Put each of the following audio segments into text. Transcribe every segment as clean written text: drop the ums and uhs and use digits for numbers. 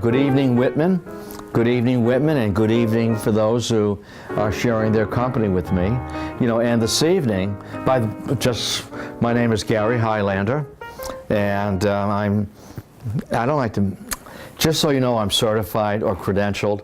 good evening, Whitman. Good evening, Whitman, and good evening for those who are sharing their company with me. And this evening, my name is Gary Hylander, and I don't like to, just so you know, I'm certified or credentialed.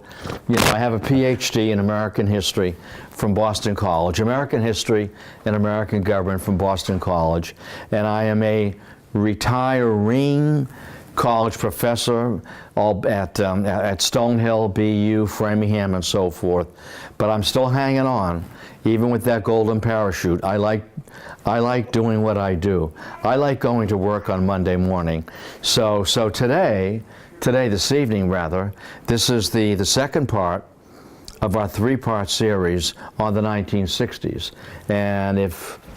I have a PhD in American history from Boston College, American history and American government from Boston College, and I am a retiring college professor at Stonehill, BU, Framingham, and so forth. But I'm still hanging on, even with that golden parachute. I like doing what I do. I like going to work on Monday morning. So this evening, this is the second part of our three-part series on the 1960s. And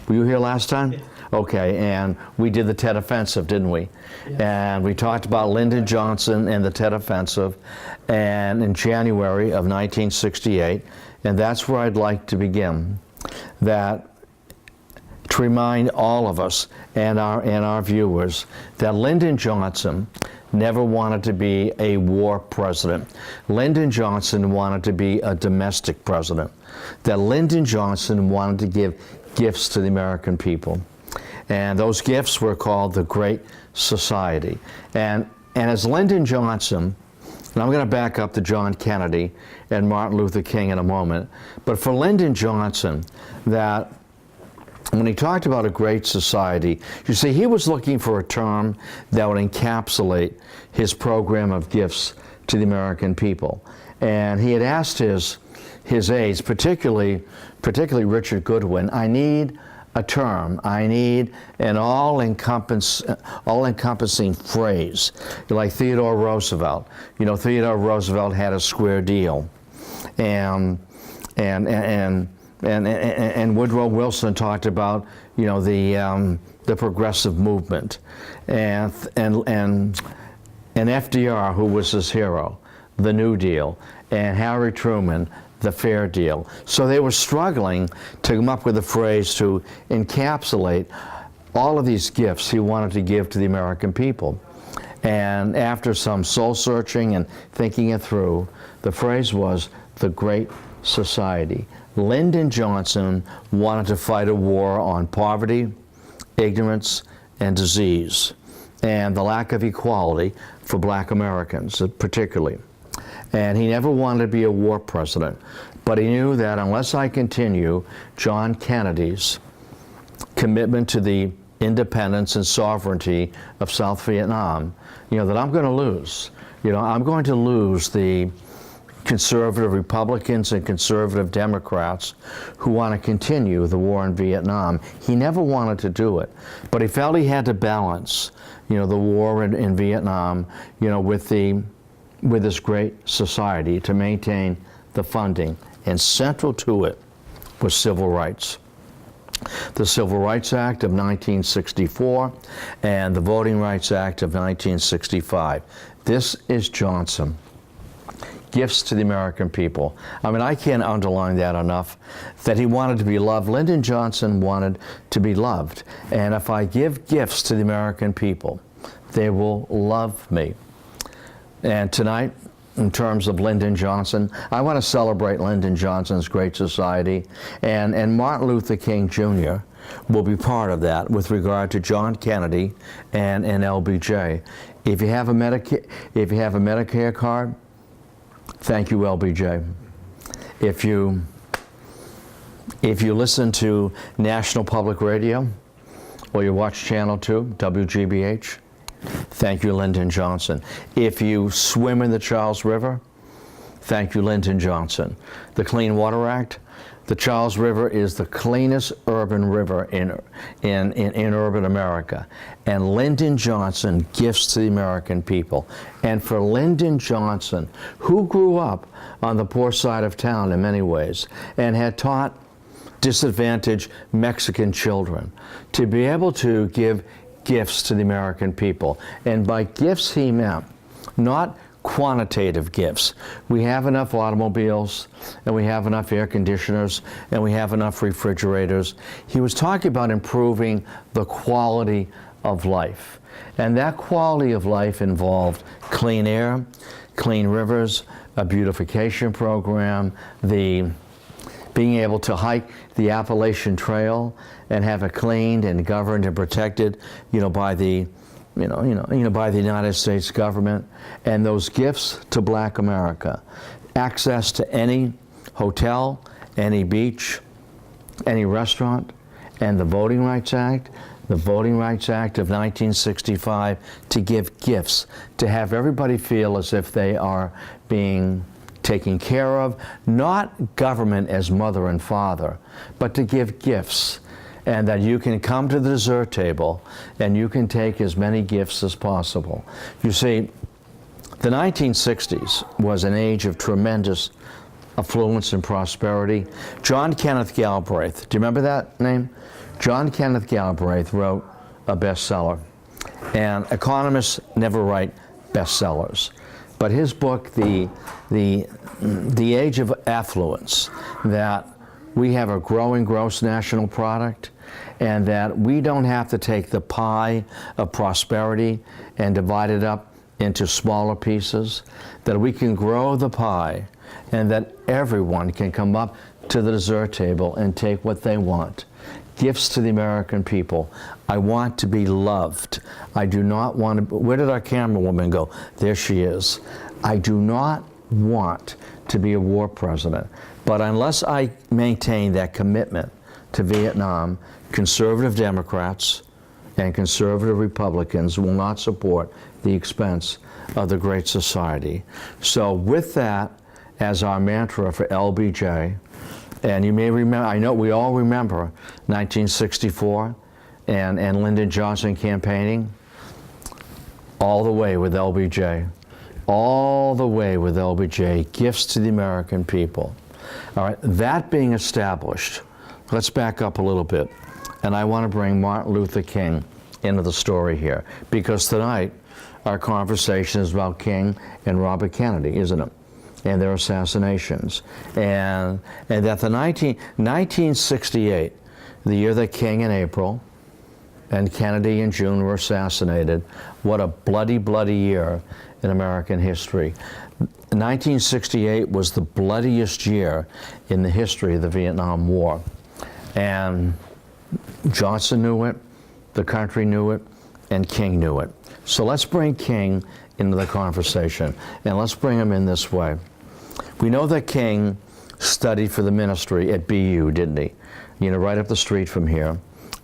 were you here last time? Yeah. Okay, and we did the Tet Offensive, didn't we? Yeah. And we talked about Lyndon Johnson and the Tet Offensive, and in January of 1968, and that's where I'd like to begin. To remind all of us and our viewers that Lyndon Johnson never wanted to be a war president. Lyndon Johnson wanted to be a domestic president. That Lyndon Johnson wanted to give gifts to the American people. And those gifts were called the Great Society. And as Lyndon Johnson, and I'm going to back up to John Kennedy and Martin Luther King in a moment, but for Lyndon Johnson, that when he talked about a great society, you see, he was looking for a term that would encapsulate his program of gifts to the American people. And he had asked his aides, particularly Richard Goodwin, I need a term, I need an all-encompassing phrase, like Theodore Roosevelt. Theodore Roosevelt had a square deal, and Woodrow Wilson talked about the progressive movement, and FDR, who was his hero, the New Deal, and Harry Truman, the Fair Deal. So they were struggling to come up with a phrase to encapsulate all of these gifts he wanted to give to the American people. And after some soul searching and thinking it through, the phrase was the Great Society. Lyndon Johnson wanted to fight a war on poverty, ignorance, and disease, and the lack of equality for black Americans particularly. And he never wanted to be a war president, but he knew that unless I continue John Kennedy's commitment to the independence and sovereignty of South Vietnam, that I'm going to lose. I'm going to lose the conservative Republicans and conservative Democrats who want to continue the war in Vietnam. He never wanted to do it, but he felt he had to balance, the war in Vietnam, with this great society to maintain the funding, and central to it was civil rights. The Civil Rights Act of 1964 and the Voting Rights Act of 1965. This is Johnson. Gifts to the American people. I can't underline that enough, that he wanted to be loved. Lyndon Johnson wanted to be loved. And if I give gifts to the American people, they will love me. And tonight, in terms of Lyndon Johnson, I want to celebrate Lyndon Johnson's Great Society, and Martin Luther King Jr. will be part of that with regard to John Kennedy and LBJ. If you have a Medicare card, thank you, LBJ. If you listen to National Public Radio, or you watch Channel 2, WGBH, thank you, Lyndon Johnson. If you swim in the Charles River, thank you, Lyndon Johnson. The Clean Water Act, the Charles River is the cleanest urban river in urban America. And Lyndon Johnson gifts to the American people. And for Lyndon Johnson, who grew up on the poor side of town in many ways, and had taught disadvantaged Mexican children, to be able to give gifts to the American people. And by gifts he meant not quantitative gifts. We have enough automobiles, and we have enough air conditioners, and we have enough refrigerators. He was talking about improving the quality of life. And that quality of life involved clean air, clean rivers, a beautification program, being able to hike the Appalachian Trail and have it cleaned and governed and protected, by the by the United States government, and those gifts to Black America. Access to any hotel, any beach, any restaurant, and the Voting Rights Act. The Voting Rights Act of 1965 to give gifts, to have everybody feel as if they are being taken care of, not government as mother and father, but to give gifts, and that you can come to the dessert table and you can take as many gifts as possible. You see, the 1960s was an age of tremendous affluence and prosperity. John Kenneth Galbraith, do you remember that name? John Kenneth Galbraith wrote a bestseller, and economists never write bestsellers. But his book, The Age of Affluence, that we have a growing gross national product, and that we don't have to take the pie of prosperity and divide it up into smaller pieces, that we can grow the pie, and that everyone can come up to the dessert table and take what they want. Gifts to the American people. I want to be loved. I do not want to, where did our camera woman go? There she is. I do not want to be a war president. But unless I maintain that commitment to Vietnam, conservative Democrats and conservative Republicans will not support the expense of the Great Society. So with that as our mantra for LBJ, and you may remember, I know we all remember 1964 and Lyndon Johnson campaigning. All the way with LBJ. All the way with LBJ. Gifts to the American people. All right, that being established, let's back up a little bit. And I want to bring Martin Luther King into the story here. Because tonight, our conversation is about King and Robert Kennedy, isn't it? And their assassinations. And that the 1968, the year that King in April and Kennedy in June were assassinated, what a bloody, bloody year in American history. 1968 was the bloodiest year in the history of the Vietnam War. And Johnson knew it, the country knew it, and King knew it. So let's bring King into the conversation, and let's bring him in this way. We know that King studied for the ministry at BU, didn't he? Right up the street from here.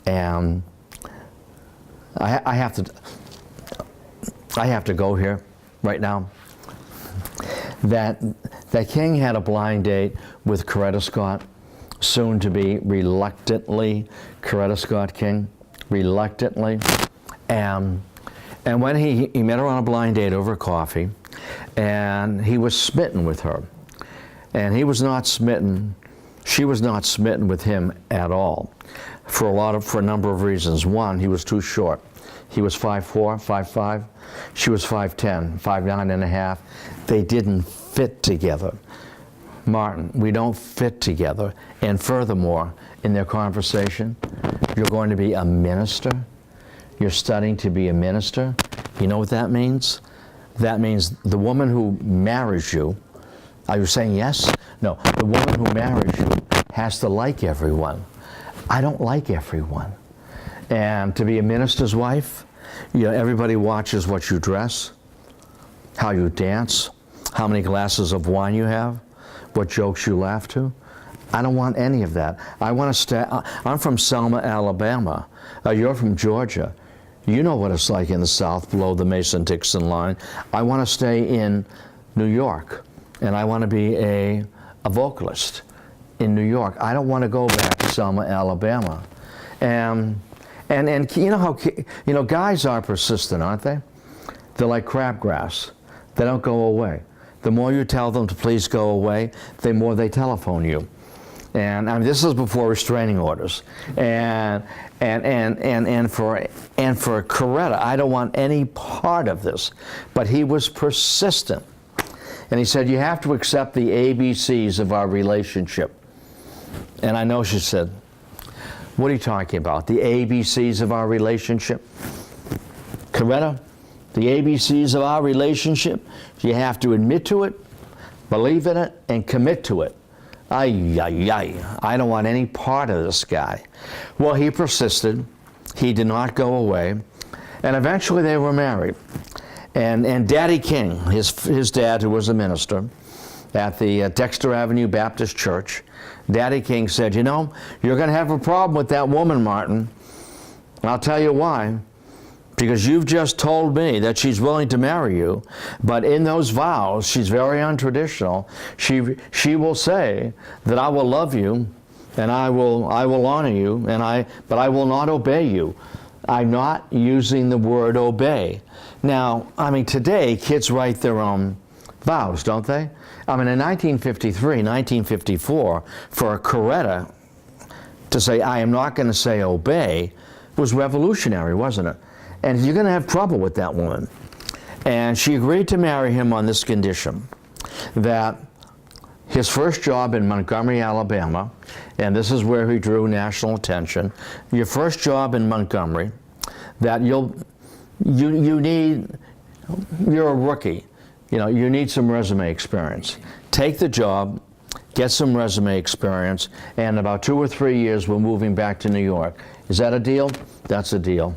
And I have to go here right now. That King had a blind date with Coretta Scott, soon to be reluctantly Coretta Scott King, reluctantly. And when he met her on a blind date over coffee, and he was smitten with her. And he was not smitten, she was not smitten with him at all, for a number of reasons. One, he was too short. He was 5'4", 5'5". She was 5'10", 5'9 and a half. They didn't fit together. Martin, we don't fit together. And furthermore, in their conversation, you're going to be a minister. You're studying to be a minister. You know what that means? That means the woman who marries you, are you saying yes? No, the woman who marries you has to like everyone. I don't like everyone. And to be a minister's wife, everybody watches what you dress, how you dance, how many glasses of wine you have, what jokes you laugh to. I don't want any of that. I want to stay. I'm from Selma, Alabama. You're from Georgia. You know what it's like in the South below the Mason-Dixon line. I want to stay in New York, and I want to be a vocalist in New York. I don't want to go back to Selma, Alabama. And you know how guys are persistent, aren't they? They're like crabgrass. They don't go away. The more you tell them to please go away, the more they telephone you. And I mean, this is before restraining orders. And for Coretta, I don't want any part of this. But he was persistent. And he said, you have to accept the ABCs of our relationship. And I know she said, what are you talking about? The ABCs of our relationship? Coretta, the ABCs of our relationship, you have to admit to it, believe in it, and commit to it. I don't want any part of this guy. Well, he persisted. He did not go away. And eventually they were married. And Daddy King, his dad, who was a minister at the Dexter Avenue Baptist Church, Daddy King said, you know, you're going to have a problem with that woman, Martin. I'll tell you why. Because you've just told me that she's willing to marry you, but in those vows, she's very untraditional. She will say that I will love you, and I will honor you, but I will not obey you. I'm not using the word obey. Now, I mean, today kids write their own vows, don't they? I mean, in 1953, 1954, for a Coretta to say, I am not going to say obey, was revolutionary, wasn't it? And you're going to have trouble with that woman. And she agreed to marry him on this condition, that his first job in Montgomery, Alabama, and this is where he drew national attention, your first job in Montgomery, that you're a rookie, you know, you need some resume experience. Take the job, get some resume experience, and in about 2 or 3 years we're moving back to New York. Is that a deal? That's a deal.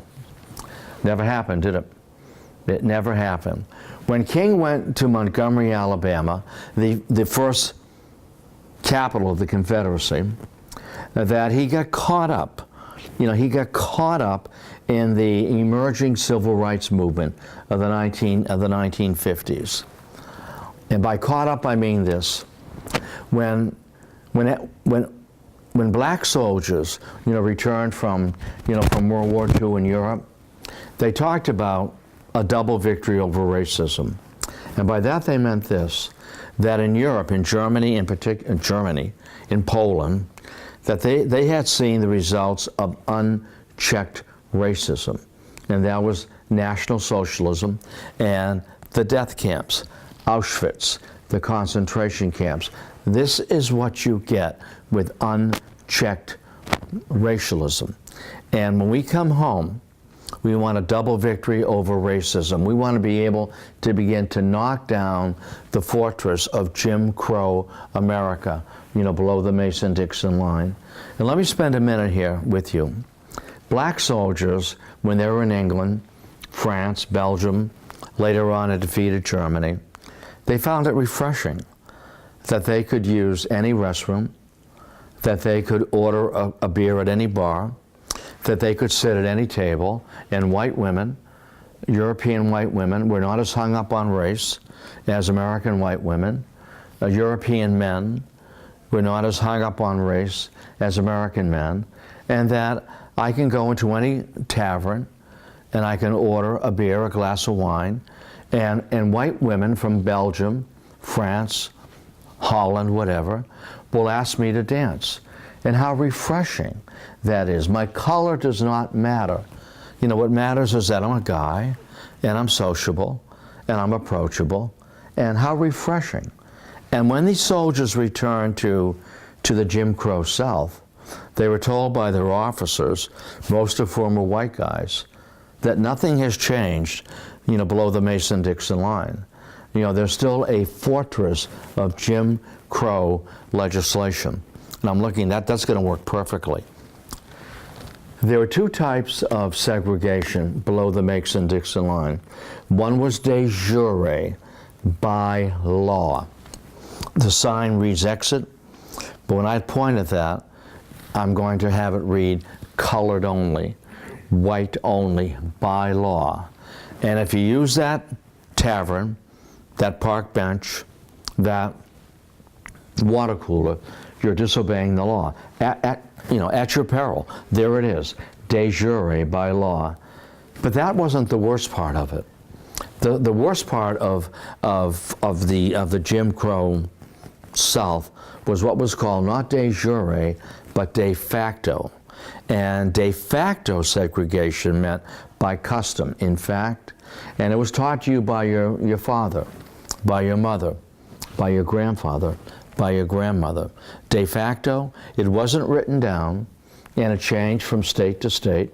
Never happened, did it? It never happened. When King went to Montgomery, Alabama, the first capital of the Confederacy, that he got caught up. You know, he got caught up in the emerging civil rights movement of the 1950s. And by caught up, I mean this: when black soldiers, you know, returned from World War II in Europe, they talked about a double victory over racism. And by that they meant this, that in Europe, in Germany in particular, in Poland, that they had seen the results of unchecked racism. And that was National Socialism and the death camps, Auschwitz, the concentration camps. This is what you get with unchecked racialism. And when we come home, we want a double victory over racism. We want to be able to begin to knock down the fortress of Jim Crow America, you know, below the Mason-Dixon line. And let me spend a minute here with you. Black soldiers, when they were in England, France, Belgium, later on it defeated Germany, they found it refreshing that they could use any restroom, that they could order a beer at any bar, that they could sit at any table, and white women, European white women, were not as hung up on race as American white women. European men were not as hung up on race as American men, and that I can go into any tavern and I can order a beer, a glass of wine, and white women from Belgium, France, Holland, whatever, will ask me to dance. And how refreshing that is. My color does not matter. You know, what matters is that I'm a guy, and I'm sociable, and I'm approachable, and how refreshing. And when these soldiers returned to the Jim Crow South, they were told by their officers, most of whom were white guys, that nothing has changed, you know, below the Mason-Dixon line. You know, there's still a fortress of Jim Crow legislation. And I'm looking, that's going to work perfectly. There were two types of segregation below the Mason-Dixon line. One was de jure, by law. The sign reads exit, but when I point at that, I'm going to have it read colored only, white only, by law. And if you use that tavern, that park bench, that water cooler, you're disobeying the law at your peril. There it is, de jure, by law. But that wasn't the worst part of it. The worst part of the Jim Crow South was what was called not de jure, but de facto. And de facto segregation meant by custom, in fact, and it was taught to you by your father, by your mother, by your grandfather, by your grandmother. De facto, it wasn't written down, and it changed from state to state.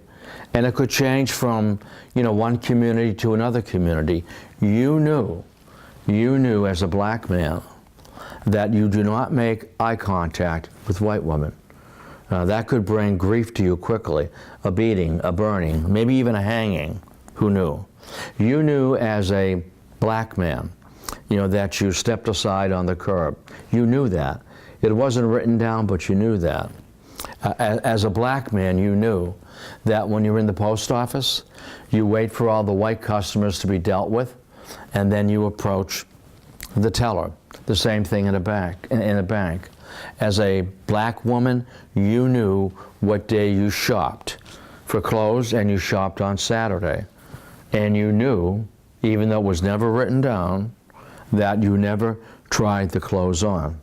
And it could change from, one community to another community. You knew as a black man that you do not make eye contact with white women. That could bring grief to you quickly, a beating, a burning, maybe even a hanging. Who knew? You knew as a black man, that you stepped aside on the curb. You knew that. It wasn't written down, but you knew that. As a black man, you knew that when you're in the post office, you wait for all the white customers to be dealt with, and then you approach the teller. The same thing in a bank. As a black woman, you knew what day you shopped for clothes, and you shopped on Saturday. And you knew, even though it was never written down, that you never tried the clothes on.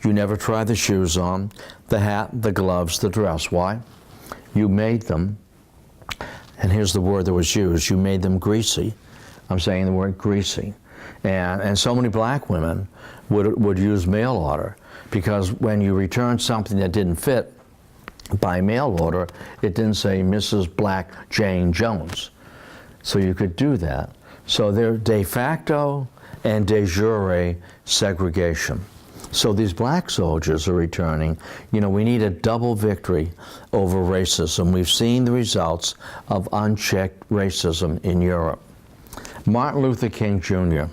You never tried the shoes on, the hat, the gloves, the dress. Why? You made them, and here's the word that was used, you made them greasy. I'm saying the word greasy. And so many black women would use mail order, because when you returned something that didn't fit by mail order, it didn't say Mrs. Black Jane Jones. So you could do that. So they're de facto and de jure segregation. So these black soldiers are returning. We need a double victory over racism. We've seen the results of unchecked racism in Europe. Martin Luther King Jr.,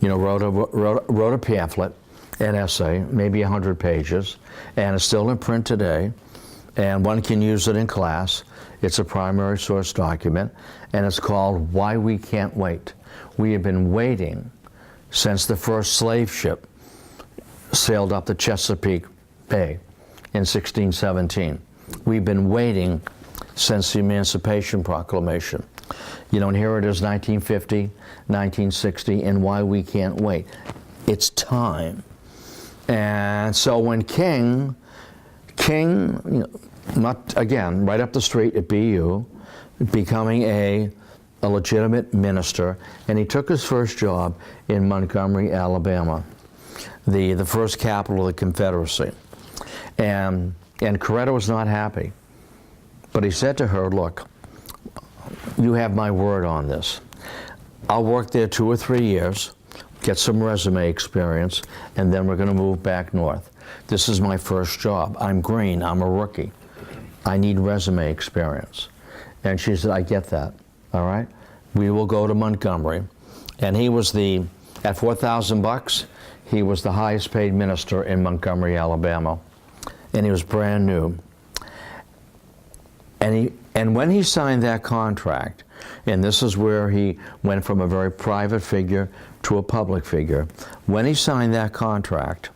wrote a pamphlet, an essay, maybe 100 pages, and it's still in print today, and one can use it in class. It's a primary source document, and it's called Why We Can't Wait. We have been waiting since the first slave ship sailed up the Chesapeake Bay in 1617. We've been waiting since the Emancipation Proclamation. And here it is, 1950, 1960, and why we can't wait. It's time. And so when King, not again, right up the street at BU, becoming a legitimate minister, and he took his first job in Montgomery, Alabama, the first capital of the Confederacy. And Coretta was not happy. But he said to her, look, you have my word on this. I'll work there 2 or 3 years, get some resume experience, and then we're going to move back north. This is my first job. I'm green. I'm a rookie. I need resume experience. And she said, I get that. All right? We will go to Montgomery. And he was at $4,000, he was the highest paid minister in Montgomery, Alabama. And he was brand new. And when he signed that contract, and this is where he went from a very private figure to a public figure, when he signed that contract,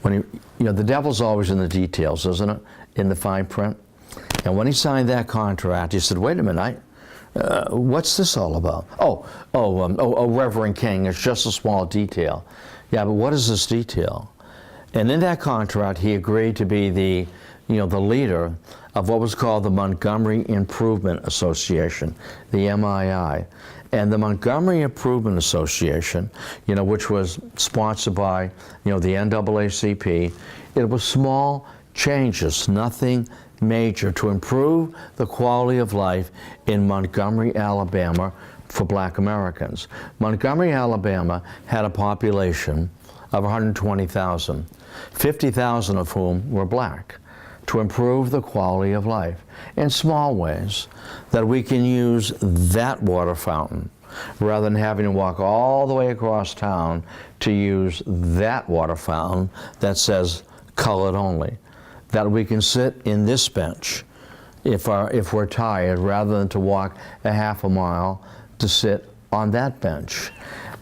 the devil's always in the details, isn't it? In the fine print. And when he signed that contract, he said, wait a minute, what's this all about? Reverend King, it's just a small detail. Yeah, but what is this detail? And in that contract, he agreed to be the leader of what was called the Montgomery Improvement Association, the MII. And the Montgomery Improvement Association, which was sponsored by, the NAACP, it was small changes, nothing major, to improve the quality of life in Montgomery, Alabama for black Americans. Montgomery, Alabama had a population of 120,000, 50,000 of whom were black, to improve the quality of life in small ways, that we can use that water fountain rather than having to walk all the way across town to use that water fountain that says colored only. That we can sit in this bench if we're tired, rather than to walk a half a mile to sit on that bench.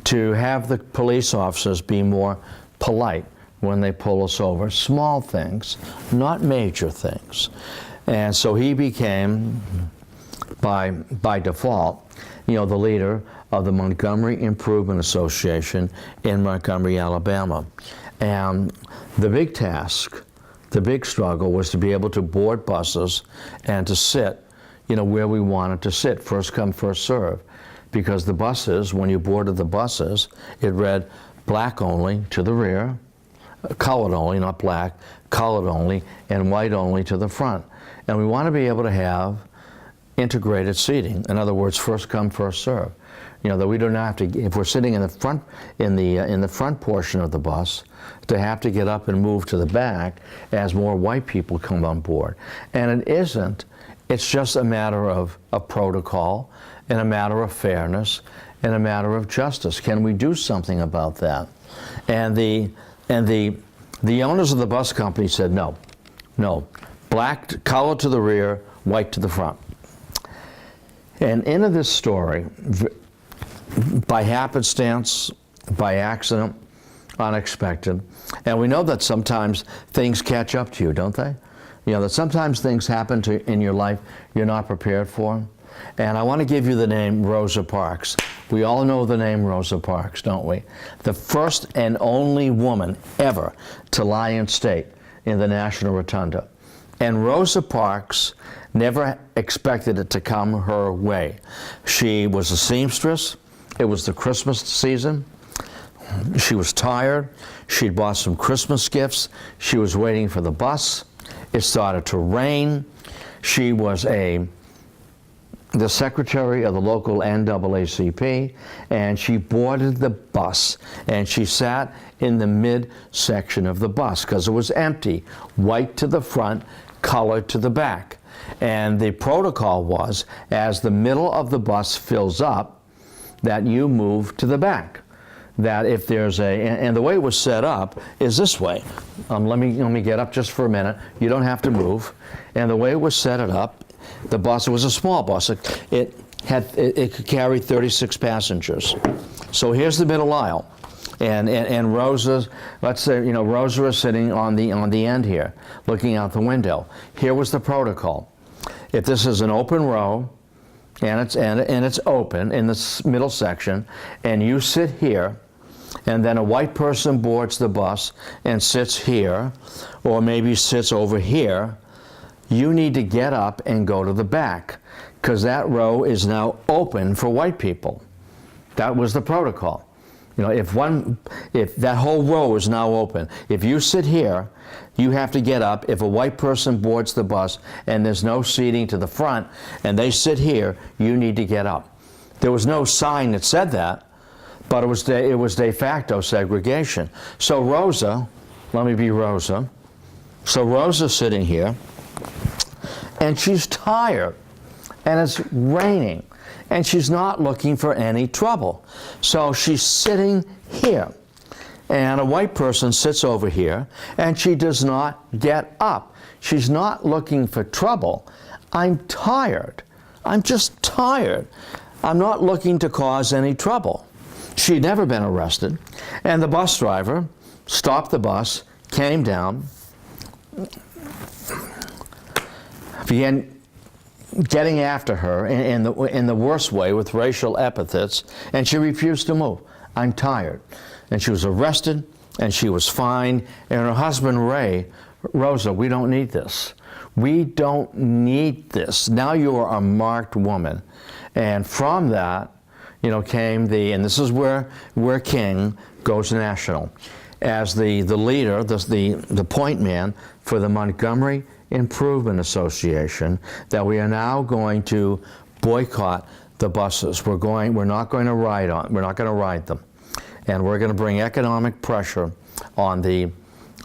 To have the police officers be more polite when they pull us over. Small things, not major things. And so he became, by default, the leader of the Montgomery Improvement Association in Montgomery, Alabama. And the big task, the big struggle, was to be able to board buses and to sit, where we wanted to sit, first come, first serve. Because the buses, when you boarded the buses, it read black only to the rear, colored only, not black, colored only, and white only to the front. And we want to be able to have integrated seating. In other words, first come, first serve. You know, that we don't have to, if we're sitting in the front, in the front portion of the bus, to have to get up and move to the back as more white people come on board. And it isn't. It's just a matter of protocol and a matter of fairness and a matter of justice. Can we do something about that? And the owners of the bus company said no, black color to the rear, white to the front. And into this story, by happenstance, by accident, unexpected, and we know that sometimes things catch up to you, don't they? You know, that sometimes things happen in your life you're not prepared for. And I want to give you the name Rosa Parks. We all know the name Rosa Parks, don't we? The first and only woman ever to lie in state in the National Rotunda. And Rosa Parks never expected it to come her way. She was a seamstress. It was the Christmas season. She was tired. She'd bought some Christmas gifts. She was waiting for the bus. It started to rain. She was the secretary of the local NAACP, and she boarded the bus, and she sat in the mid-section of the bus because it was empty, white to the front, colored to the back. And the protocol was, as the middle of the bus fills up, that you move to the back. That if there's and the way it was set up is this way. Let me get up just for a minute. You don't have to move. And the way it was set it up, the bus, it was a small bus. It could carry 36 passengers. So here's the middle aisle. And Rosa, let's say, you know, Rosa is sitting on the end here, looking out the window. Here was the protocol. If this is an open row, and it's open in the middle section, and you sit here, and then a white person boards the bus and sits here, or maybe sits over here, you need to get up and go to the back, because that row is now open for white people. That was the protocol. You know, if that whole row is now open, if you sit here, you have to get up. If a white person boards the bus and there's no seating to the front, and they sit here, you need to get up. There was no sign that said that, but it was de facto segregation. So Rosa, let me be Rosa. So Rosa's sitting here, and she's tired, and it's raining, and she's not looking for any trouble. So she's sitting here, and a white person sits over here, and she does not get up. She's not looking for trouble. I'm tired. I'm just tired. I'm not looking to cause any trouble. She'd never been arrested, and the bus driver stopped the bus, came down, began getting after her in the worst way with racial epithets, and she refused to move. I'm tired. And she was arrested, and she was fined, and her husband, Ray, Rosa, we don't need this. We don't need this. Now you are a marked woman. And from that, you know, came and this is where King goes national, as the leader, the point man for the Montgomery Improvement Association, that we are now going to boycott the buses. We're not going to ride them. And we're going to bring economic pressure on the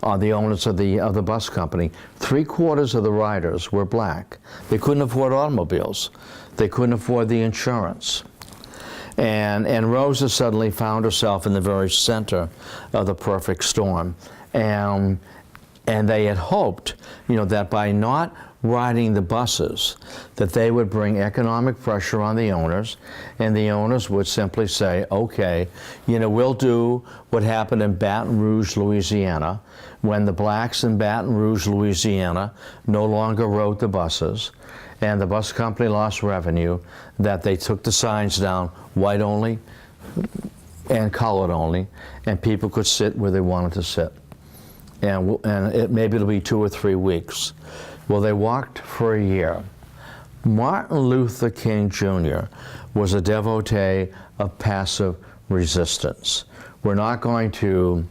owners of the bus company. 3/4 of the riders were black. They couldn't afford automobiles. They couldn't afford the insurance. And Rosa suddenly found herself in the very center of the perfect storm. And they had hoped, you know, that by not riding the buses, that they would bring economic pressure on the owners, and the owners would simply say, okay, you know, we'll do what happened in Baton Rouge, Louisiana, when the blacks in Baton Rouge, Louisiana no longer rode the buses, and the bus company lost revenue, that they took the signs down, white only and colored only, and people could sit where they wanted to sit. And maybe it'll be 2 or 3 weeks. Well, they walked for a year. Martin Luther King Jr. was a devotee of passive resistance. We're not going to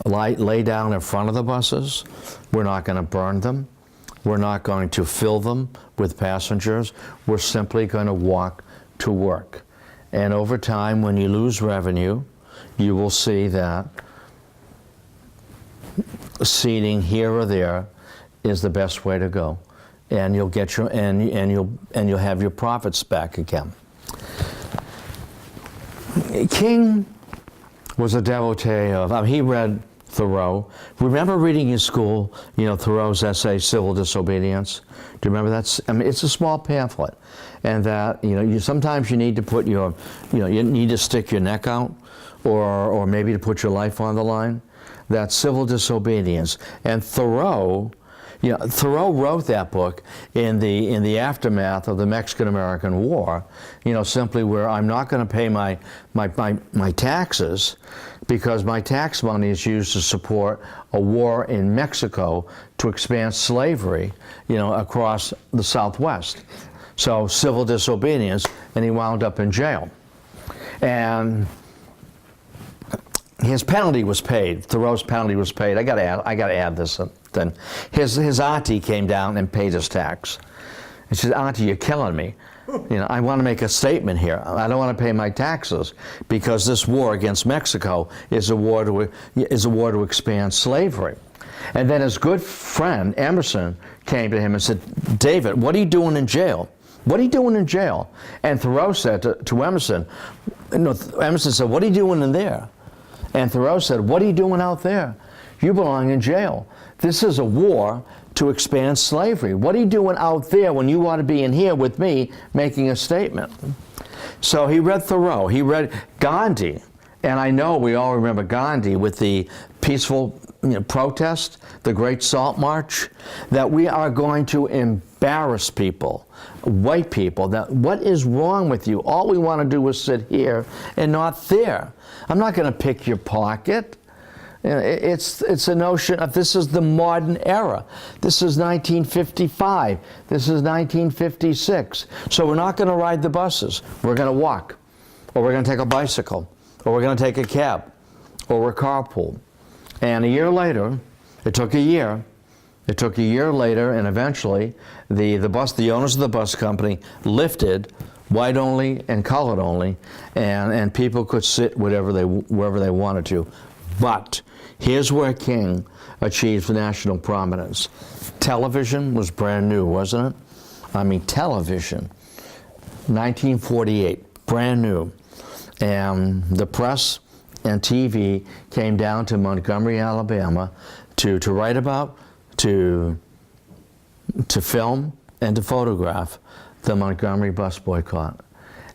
lay down in front of the buses. We're not going to burn them. We're not going to fill them with passengers. We're simply going to walk to work. And over time, when you lose revenue, you will see that seating here or there is the best way to go, and you'll get your you'll have your profits back again. King was a devotee of. He read Thoreau. Remember reading in school, Thoreau's essay "Civil Disobedience." Do you remember that? I mean, it's a small pamphlet, and that sometimes you need to put you need to stick your neck out, or maybe to put your life on the line. That's civil disobedience, and Thoreau wrote that book in the aftermath of the Mexican-American War, simply where I'm not going to pay my taxes because my tax money is used to support a war in Mexico to expand slavery, across the Southwest. So civil disobedience, and he wound up in jail. And his penalty was paid. Thoreau's penalty was paid. I got to add this. Then his auntie came down and paid his tax. And she said, "Auntie, you're killing me. I want to make a statement here. I don't want to pay my taxes because this war against Mexico is a war to expand slavery." And then his good friend Emerson came to him and said, "David, what are you doing in jail? What are you doing in jail?" And Thoreau said to Emerson, Emerson said, "What are you doing in there?" And Thoreau said, "What are you doing out there? You belong in jail. This is a war to expand slavery. What are you doing out there when you ought to be in here with me making a statement?" So he read Thoreau. He read Gandhi. And I know we all remember Gandhi with the peaceful protest, the Great Salt March, that we are going to embarrass people, white people, that what is wrong with you? All we want to do is sit here and not there. I'm not going to pick your pocket. It's a notion of this is the modern era. This is 1955. This is 1956. So we're not going to ride the buses. We're going to walk, or we're going to take a bicycle, or we're going to take a cab, or we're carpool. And a year later, it took a year later, and eventually the owners of the bus company lifted white only and colored only, and people could sit wherever they wanted to. But here's where King achieved national prominence. Television was brand new, wasn't it? I mean, television, 1948, brand new. And the press and TV came down to Montgomery, Alabama to write about, to film, and to photograph the Montgomery bus boycott.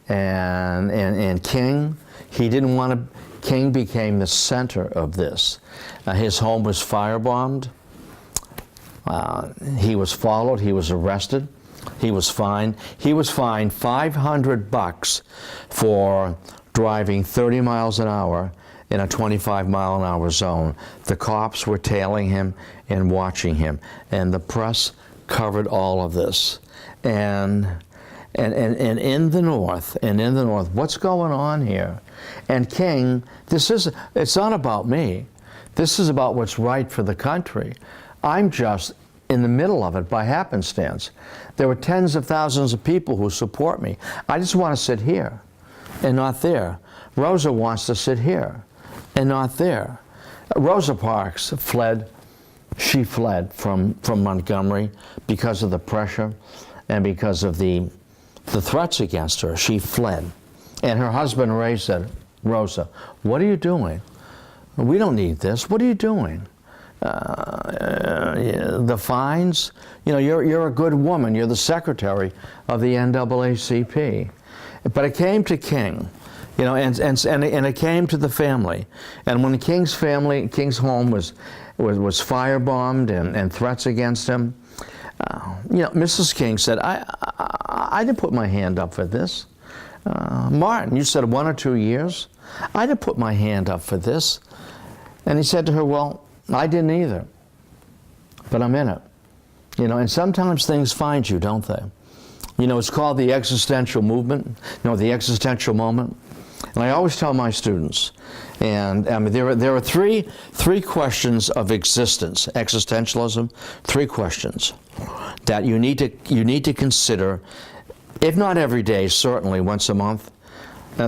And King, King became the center of this. His home was firebombed. He was followed. He was arrested. He was fined. He was fined $500 for driving 30 miles an hour in a 25-mile-an-hour zone. The cops were tailing him and watching him, and the press covered all of this. And in the North, what's going on here? And King, it's not about me. This is about what's right for the country. I'm just in the middle of it by happenstance. There were tens of thousands of people who support me. I just want to sit here and not there. Rosa wants to sit here and not there. Rosa Parks fled. She fled from Montgomery because of the pressure and because of the threats against her. She fled. And her husband Ray said, "Rosa, what are you doing? We don't need this. What are you doing? The fines? You're a good woman. You're the secretary of the NAACP." But it came to King, and it came to the family. And when King's home was firebombed and threats against him, Mrs. King said, I didn't put my hand up for this. Martin, you said 1 or 2 years. I didn't put my hand up for this. And he said to her, "Well, I didn't either, but I'm in it." And sometimes things find you, don't they? It's called the existential movement, the existential moment. And I always tell my students, and I mean, there are three questions of existence, existentialism, three questions that you need to consider, if not every day, certainly once a month.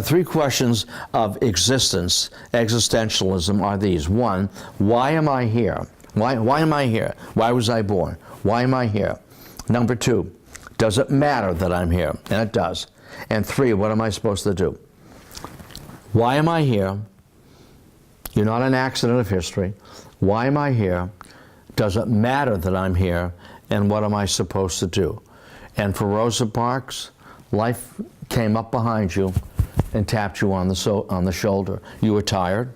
Three questions of existence, existentialism, are these. One, why am I here? Why am I here? Why was I born? Why am I here? Number two, does it matter that I'm here? And it does. And three, what am I supposed to do? Why am I here? You're not an accident of history. Why am I here? Does it matter that I'm here? And what am I supposed to do? And for Rosa Parks, life came up behind you and tapped you on the shoulder. You were tired,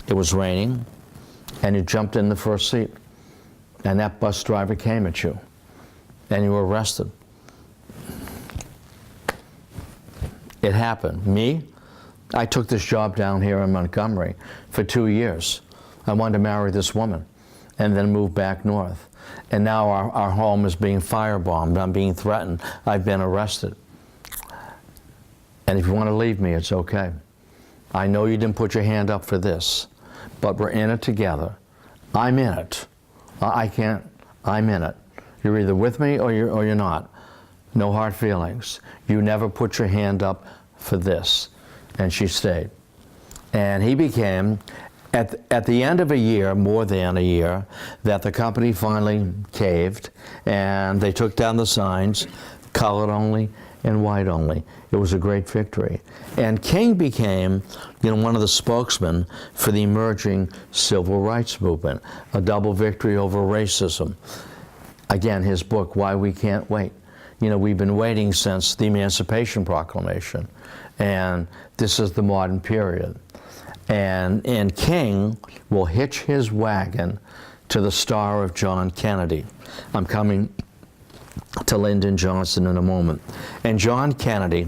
it was raining, and you jumped in the first seat. And that bus driver came at you, and you were arrested. It happened. Me, I took this job down here in Montgomery for 2 years. I wanted to marry this woman and then move back north. And now our home is being firebombed. I'm being threatened. I've been arrested. And if you want to leave me, it's okay. I know you didn't put your hand up for this, but we're in it together. I'm in it. I'm in it. You're either with me or you're not. No hard feelings. You never put your hand up for this. And she stayed. And he became, at the end of a year, more than a year, that the company finally caved, and they took down the signs, colored only and white only. It was a great victory. And King became, one of the spokesmen for the emerging civil rights movement, a double victory over racism. Again, his book, Why We Can't Wait. We've been waiting since the Emancipation Proclamation, and this is the modern period. And King will hitch his wagon to the star of John Kennedy. I'm coming to Lyndon Johnson in a moment. And John Kennedy,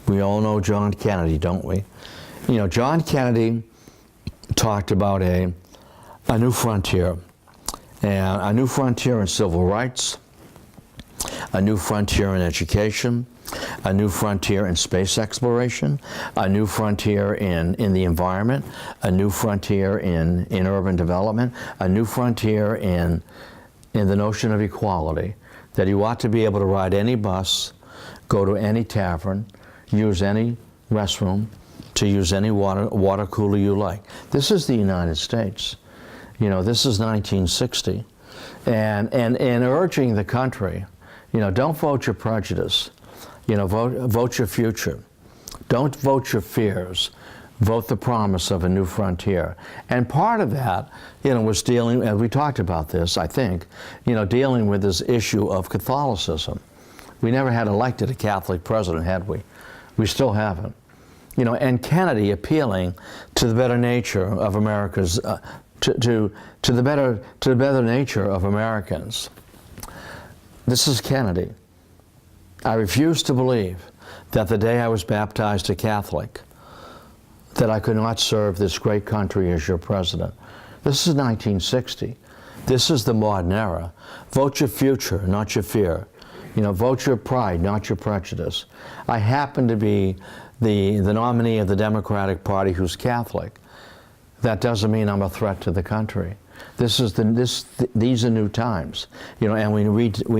we all know John Kennedy, don't we? John Kennedy talked about a new frontier, and a new frontier in civil rights, a new frontier in education, a new frontier in space exploration, a new frontier in the environment, a new frontier in urban development, a new frontier in the notion of equality, that you ought to be able to ride any bus, go to any tavern, use any restroom, to use any water cooler you like. This is the United States. This is 1960. And urging the country, don't vote your prejudice. Vote your future. Don't vote your fears. Vote the promise of a new frontier. And part of that, was dealing, and we talked about this, I think, dealing with this issue of Catholicism. We never had elected a Catholic president, had we? We still haven't. And Kennedy appealing to the better nature of America's, to the better nature of Americans. This is Kennedy. I refuse to believe that the day I was baptized a Catholic, that I could not serve this great country as your president. This is 1960. This is the modern era. Vote your future, not your fear. Vote your pride, not your prejudice. I happen to be the nominee of the Democratic Party who's Catholic. That doesn't mean I'm a threat to the country. These are new times, and we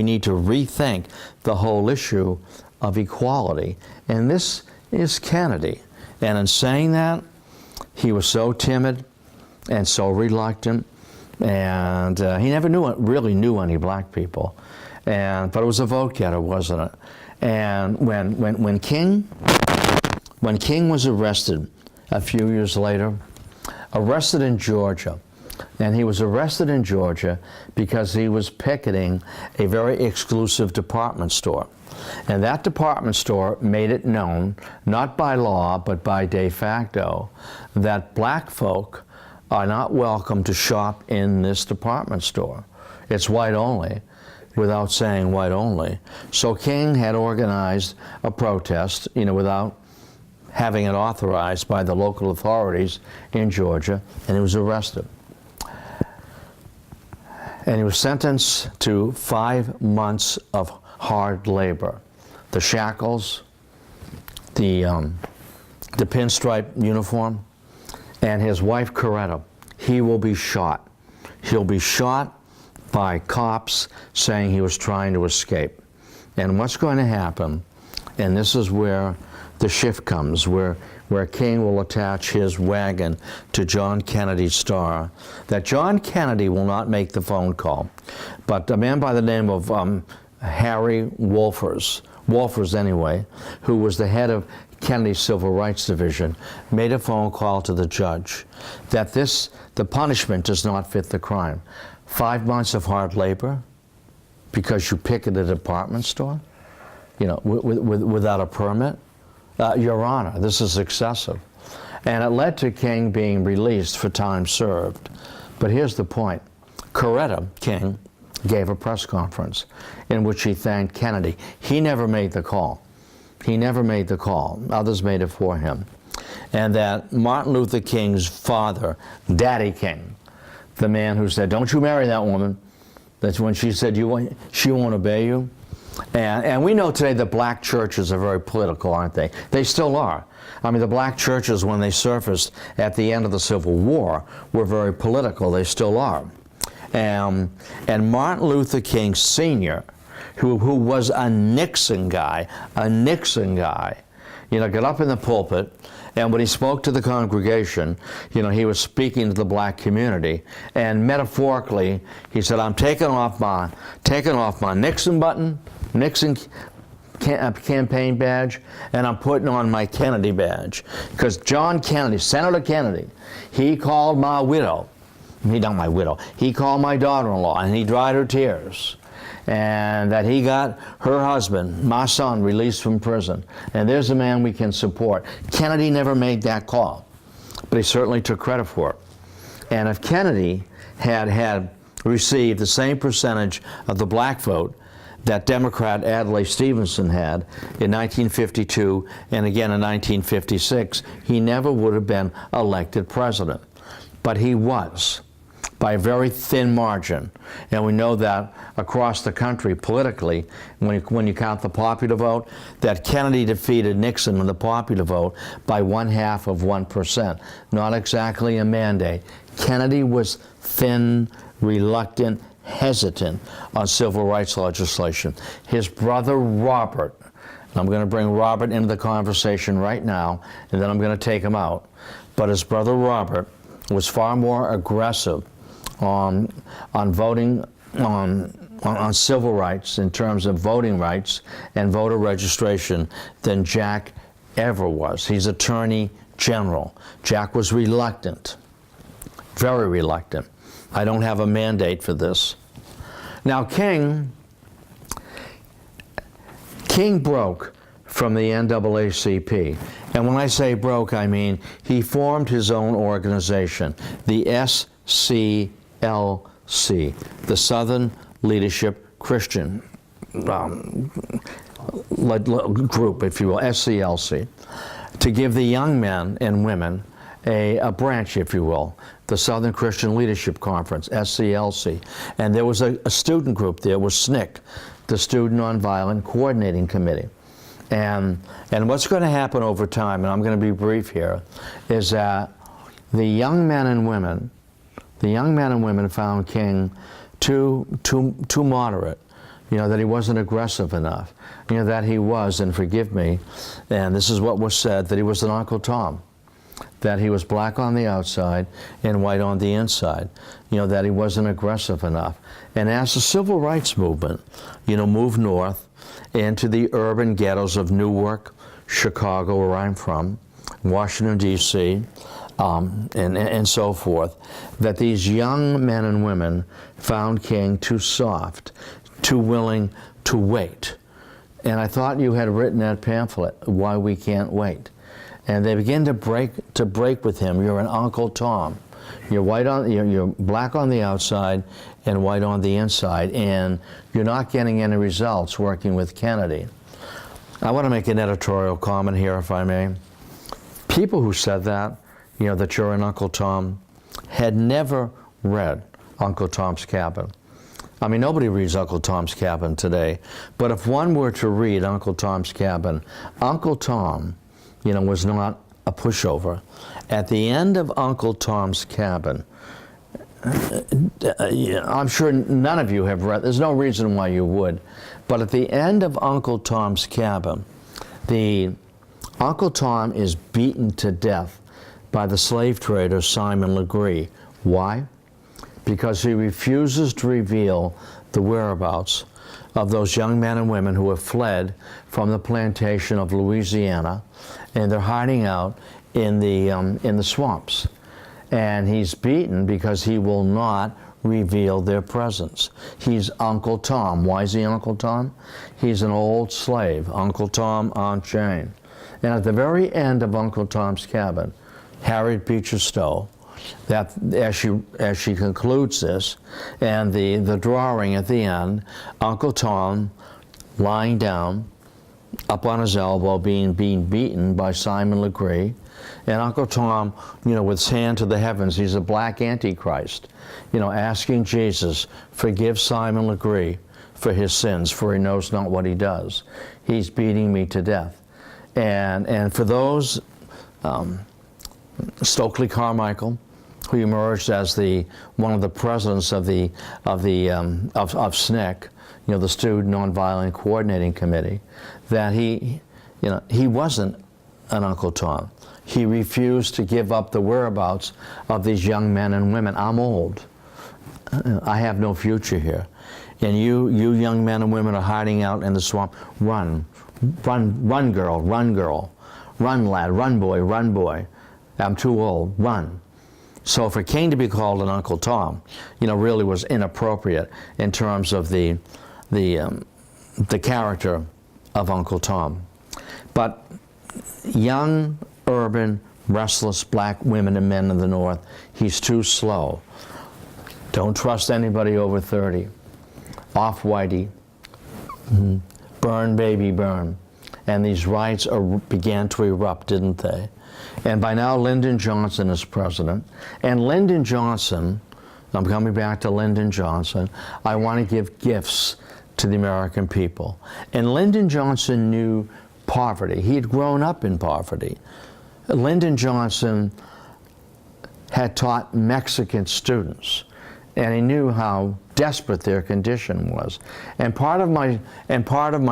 need to rethink the whole issue of equality. And this is Kennedy. And in saying that, he was so timid and so reluctant, and he never really knew any black people. But it was a vote getter, wasn't it? And when King was arrested a few years later, arrested in Georgia. And he was arrested in Georgia because he was picketing a very exclusive department store. And that department store made it known, not by law, but by de facto, that black folk are not welcome to shop in this department store. It's white only, without saying white only. So King had organized a protest, without having it authorized by the local authorities in Georgia, and he was arrested. And he was sentenced to 5 months of hard labor. The shackles, the the pinstripe uniform, and his wife Coretta. He will be shot. He'll be shot by cops saying he was trying to escape. And what's going to happen, and this is where the shift comes, where King will attach his wagon to John Kennedy's star, that John Kennedy will not make the phone call, but a man by the name of Harry Wolfers anyway, who was the head of Kennedy's Civil Rights Division, made a phone call to the judge that the punishment does not fit the crime. 5 months of hard labor because you picketed a department store, without a permit. Your Honor, this is excessive. And it led to King being released for time served. But here's the point. Coretta King gave a press conference in which he thanked Kennedy. He never made the call. He never made the call. Others made it for him. And that Martin Luther King's father, Daddy King, the man who said, "Don't you marry that woman," that's when she said, she won't obey you. And we know today that black churches are very political, aren't they? They still are. I mean, the black churches, when they surfaced at the end of the Civil War, were very political. They still are. And Martin Luther King Sr., who was a Nixon guy, got up in the pulpit, and when he spoke to the congregation, he was speaking to the black community, and metaphorically, he said, "I'm taking off my Nixon button, Nixon campaign badge, and I'm putting on my Kennedy badge." Because John Kennedy, Senator Kennedy, he called my widow, not my widow, he called my daughter-in-law, and he dried her tears. And that he got her husband, my son, released from prison. And there's a man we can support. Kennedy never made that call, but he certainly took credit for it. And if Kennedy had received the same percentage of the black vote that Democrat Adlai Stevenson had in 1952 and again in 1956, he never would have been elected president. But he was, by a very thin margin. And we know that across the country politically, when you count the popular vote, that Kennedy defeated Nixon in the popular vote by 0.5%. Not exactly a mandate. Kennedy was thin, reluctant, hesitant on civil rights legislation. His brother Robert, and I'm going to bring Robert into the conversation right now, and then I'm going to take him out, but his brother Robert was far more aggressive on voting, on civil rights in terms of voting rights and voter registration than Jack ever was. He's Attorney General. Jack was reluctant, very reluctant. I don't have a mandate for this. Now King broke from the NAACP. And when I say broke, I mean he formed his own organization, the SCLC, the Southern Leadership Christian group, if you will, SCLC, to give the young men and women a branch, if you will, the Southern Christian Leadership Conference, SCLC. And there was a student group there, was SNCC, the Student Nonviolent Coordinating Committee. And what's going to happen over time, and I'm going to be brief here, is that the young men and women found King too moderate, that he wasn't aggressive enough, that he was, and forgive me, and this is what was said, that he was an Uncle Tom, that he was black on the outside and white on the inside, that he wasn't aggressive enough. And as the civil rights movement, moved north into the urban ghettos of Newark, Chicago, where I'm from, Washington, D.C., and so forth, that these young men and women found King too soft, too willing to wait. And I thought you had written that pamphlet, Why We Can't Wait. And they begin to break with him. You're an Uncle Tom. You're you're black on the outside and white on the inside, and you're not getting any results working with Kennedy. I want to make an editorial comment here, if I may. People who said that, that you're an Uncle Tom, had never read Uncle Tom's Cabin. I mean, nobody reads Uncle Tom's Cabin today, but if one were to read Uncle Tom's Cabin, Uncle Tom, was not a pushover. At the end of Uncle Tom's Cabin, I'm sure none of you have read, there's no reason why you would, but at the end of Uncle Tom's Cabin, Uncle Tom is beaten to death by the slave trader Simon Legree. Why? Because he refuses to reveal the whereabouts of those young men and women who have fled from the plantation of Louisiana, and they're hiding out in the swamps. And he's beaten because he will not reveal their presence. He's Uncle Tom. Why is he Uncle Tom? He's an old slave, Uncle Tom on chain. And at the very end of Uncle Tom's Cabin, Harriet Beecher Stowe, that as she concludes this, and the drawing at the end, Uncle Tom lying down, up on his elbow, being beaten by Simon Legree, and Uncle Tom, with his hand to the heavens, he's a black antichrist, asking Jesus, forgive Simon Legree for his sins, for he knows not what he does. He's beating me to death. And for those, Stokely Carmichael, who emerged as one of the presidents of SNCC, the Student Nonviolent Coordinating Committee, that he wasn't an Uncle Tom. He refused to give up the whereabouts of these young men and women. I'm old. I have no future here. And you young men and women are hiding out in the swamp. Run, girl, run, girl. Run, lad, run, boy. I'm too old, run. So for King to be called an Uncle Tom, really was inappropriate in terms of the character of Uncle Tom. But young, urban, restless black women and men in the North, he's too slow. Don't trust anybody over 30. Off Whitey, burn baby burn. And these riots began to erupt, didn't they? And by now Lyndon Johnson is president. And Lyndon Johnson, I'm coming back to Lyndon Johnson, I want to give gifts to the American people. And Lyndon Johnson knew poverty. He had grown up in poverty. Lyndon Johnson had taught Mexican students, and he knew how desperate their condition was. And part of my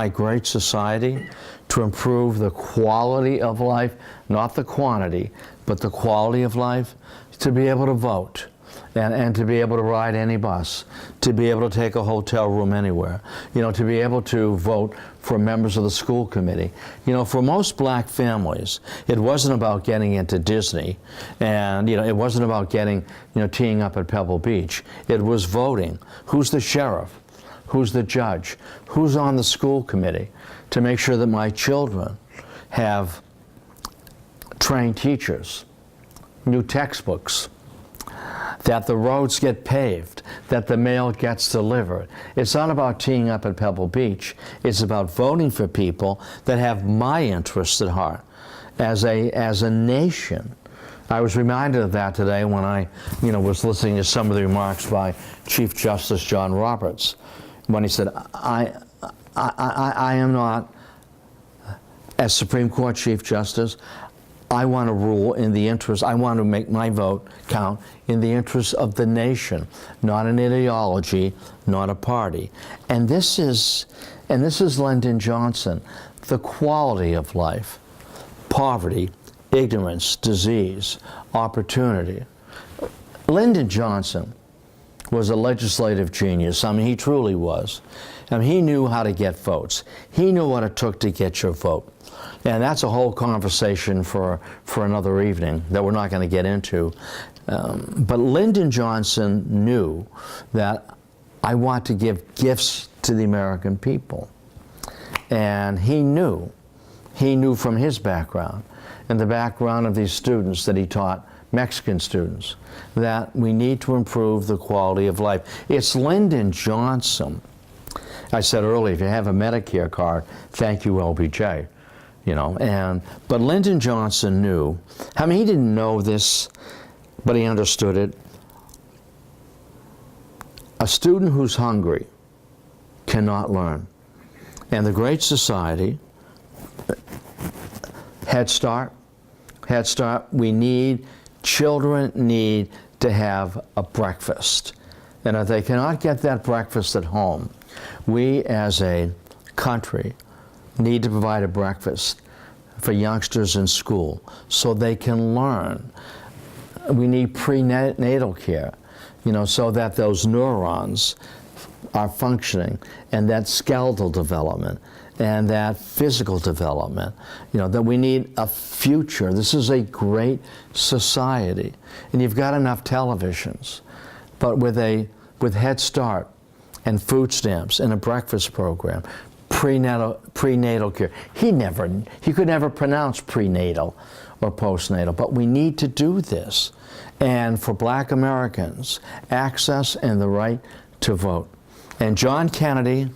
great society, to improve the quality of life, not the quantity, but the quality of life, to be able to vote. And to be able to ride any bus, to be able to take a hotel room anywhere, to be able to vote for members of the school committee. For most black families, it wasn't about getting into Disney, and it wasn't about getting, teeing up at Pebble Beach. It was voting. Who's the sheriff? Who's the judge? Who's on the school committee? To make sure that my children have trained teachers, new textbooks, that the roads get paved, that the mail gets delivered. It's not about teeing up at Pebble Beach. It's about voting for people that have my interests at heart as a nation. I was reminded of that today when I was listening to some of the remarks by Chief Justice John Roberts, when he said, I am not, as Supreme Court Chief Justice, I want to rule in the interest, I want to make my vote count in the interest of the nation, not an ideology, not a party. And this is Lyndon Johnson, the quality of life, poverty, ignorance, disease, opportunity. Lyndon Johnson was a legislative genius. I mean, he truly was. I mean, he knew how to get votes. He knew what it took to get your vote. And that's a whole conversation for another evening that we're not going to get into. But Lyndon Johnson knew that I want to give gifts to the American people. And he knew from his background and the background of these students that he taught, Mexican students, that we need to improve the quality of life. It's Lyndon Johnson. I said earlier, if you have a Medicare card, thank you, LBJ. But Lyndon Johnson knew, he didn't know this, but he understood it. A student who's hungry cannot learn. And the Great Society, Head Start, Head Start, children need to have a breakfast. And if they cannot get that breakfast at home, we as a country need to provide a breakfast for youngsters in school so they can learn. We need prenatal care, so that those neurons are functioning, and that skeletal development and that physical development, that we need a future. This is a great society, and you've got enough televisions, but with Head Start and food stamps and a breakfast program, prenatal care. He could never pronounce prenatal or postnatal, but we need to do this. And for Black Americans, access and the right to vote. And John Kennedy,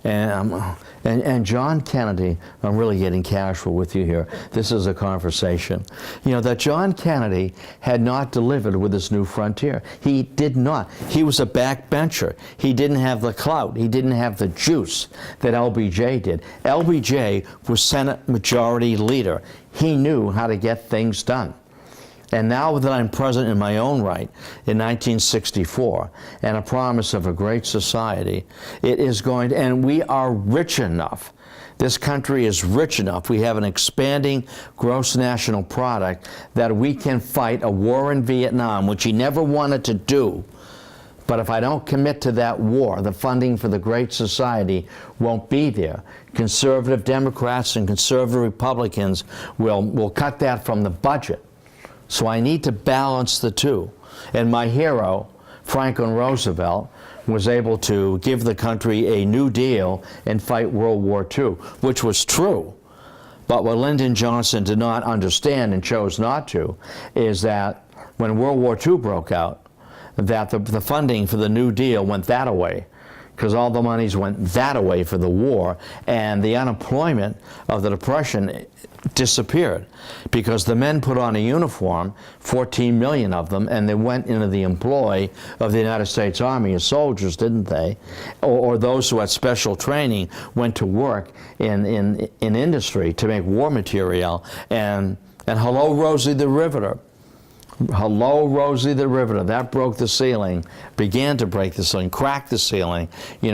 and John Kennedy, I'm really getting casual with you here. This is a conversation. That John Kennedy had not delivered with his new frontier. He did not. He was a backbencher. He didn't have the clout. He didn't have the juice that LBJ did. LBJ was Senate Majority Leader. He knew how to get things done. And now that I'm president in my own right in 1964 and a promise of a great society, it is going to, and we are rich enough. This country is rich enough. We have an expanding gross national product that we can fight a war in Vietnam, which he never wanted to do. But if I don't commit to that war, the funding for the great society won't be there. Conservative Democrats and conservative Republicans will cut that from the budget. So I need to balance the two. And my hero, Franklin Roosevelt, was able to give the country a New Deal and fight World War II, which was true. But what Lyndon Johnson did not understand and chose not to is that when World War II broke out, that the funding for the New Deal went that away, because all the monies went that away for the war, and the unemployment of the Depression disappeared because the men put on a uniform, 14 million of them, and they went into the employ of the United States Army as soldiers, didn't they? Or those who had special training went to work in industry to make war material. And hello, Rosie the Riveter. Hello, Rosie the Riveter. That broke the ceiling, began to break the ceiling, cracked the ceiling,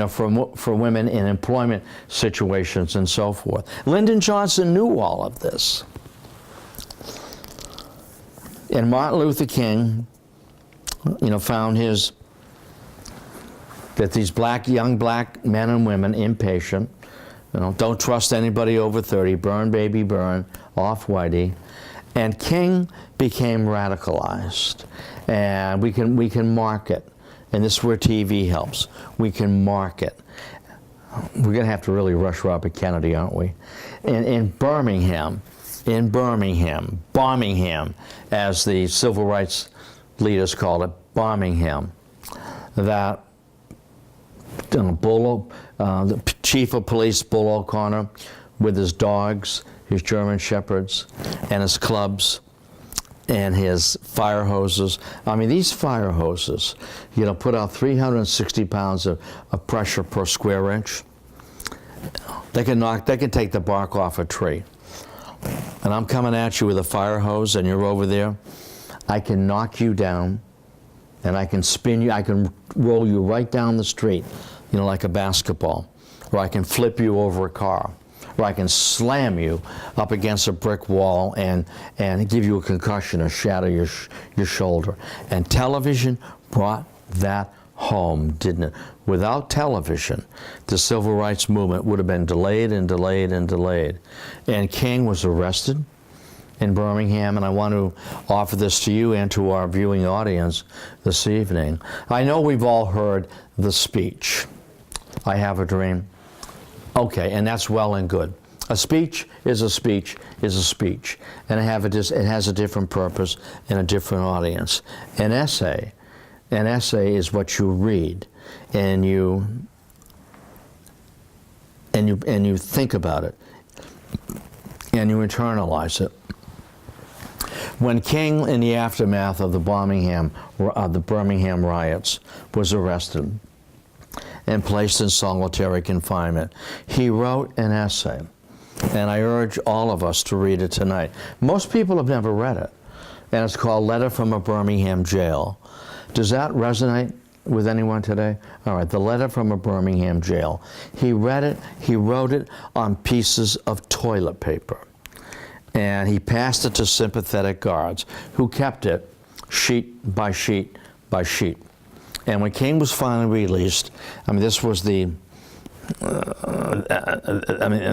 for women in employment situations and so forth. Lyndon Johnson knew all of this. And Martin Luther King, found that these young black men and women, impatient, don't trust anybody over 30, burn, baby, burn, off whitey. And King became radicalized, and we can market, and this is where TV helps. We can market. We're going to have to really rush Robert Kennedy, aren't we? In Birmingham, Birmingham, as the civil rights leaders called it, Birmingham, that the chief of police, Bull O'Connor, with his dogs, his German Shepherds, and his clubs, and his fire hoses. I mean, these fire hoses, put out 360 pounds of pressure per square inch. They can take the bark off a tree. And I'm coming at you with a fire hose, and you're over there. I can knock you down, and I can spin you. I can roll you right down the street, like a basketball, or I can flip you over a car, or I can slam you up against a brick wall and give you a concussion or shatter your shoulder. And television brought that home, didn't it? Without television, the civil rights movement would have been delayed and delayed and delayed. And King was arrested in Birmingham, and I want to offer this to you and to our viewing audience this evening. I know we've all heard the speech, "I have a dream." Okay, and that's well and good. A speech is a speech is a speech, and it has a different purpose and a different audience. An essay is what you read, and you think about it, and you internalize it. When King, in the aftermath of the Birmingham riots, was arrested and placed in solitary confinement, he wrote an essay. And I urge all of us to read it tonight. Most people have never read it. And it's called Letter from a Birmingham Jail. Does that resonate with anyone today? All right, the letter from a Birmingham jail. He read it, he wrote it on pieces of toilet paper. And he passed it to sympathetic guards who kept it sheet by sheet by sheet. And when King was finally released, I mean, this was the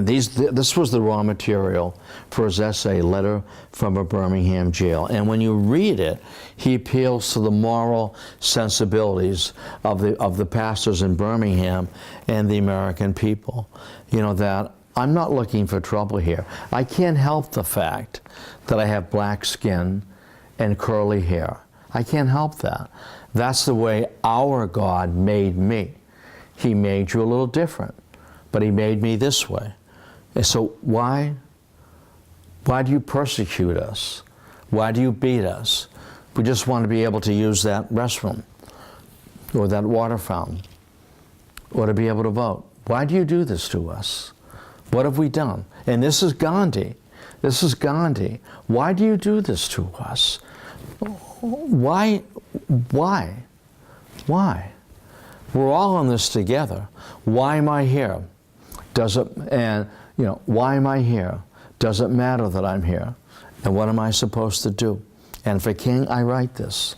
this was the raw material for his essay, Letter from a Birmingham Jail. And when you read it, he appeals to the moral sensibilities of the pastors in Birmingham and the American people. You know, that I'm not looking for trouble here. I can't help the fact that I have black skin and curly hair. I can't help that. That's the way our God made me. He made you a little different, but he made me this way. And so why do you persecute us? Why do you beat us? We just want to be able to use that restroom or that water fountain or to be able to vote. Why do you do this to us? What have we done? And this is Gandhi. This is Gandhi. Why do you do this to us? Why? Why? Why? We're all in this together. Why am I here? Why am I here? Does it matter that I'm here? And what am I supposed to do? And for King, I write this.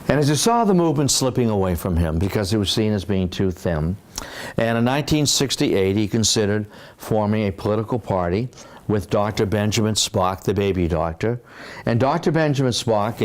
And as he saw the movement slipping away from him because he was seen as being too thin, and in 1968 he considered forming a political party with Dr. Benjamin Spock, the baby doctor. And Dr. Benjamin Spock,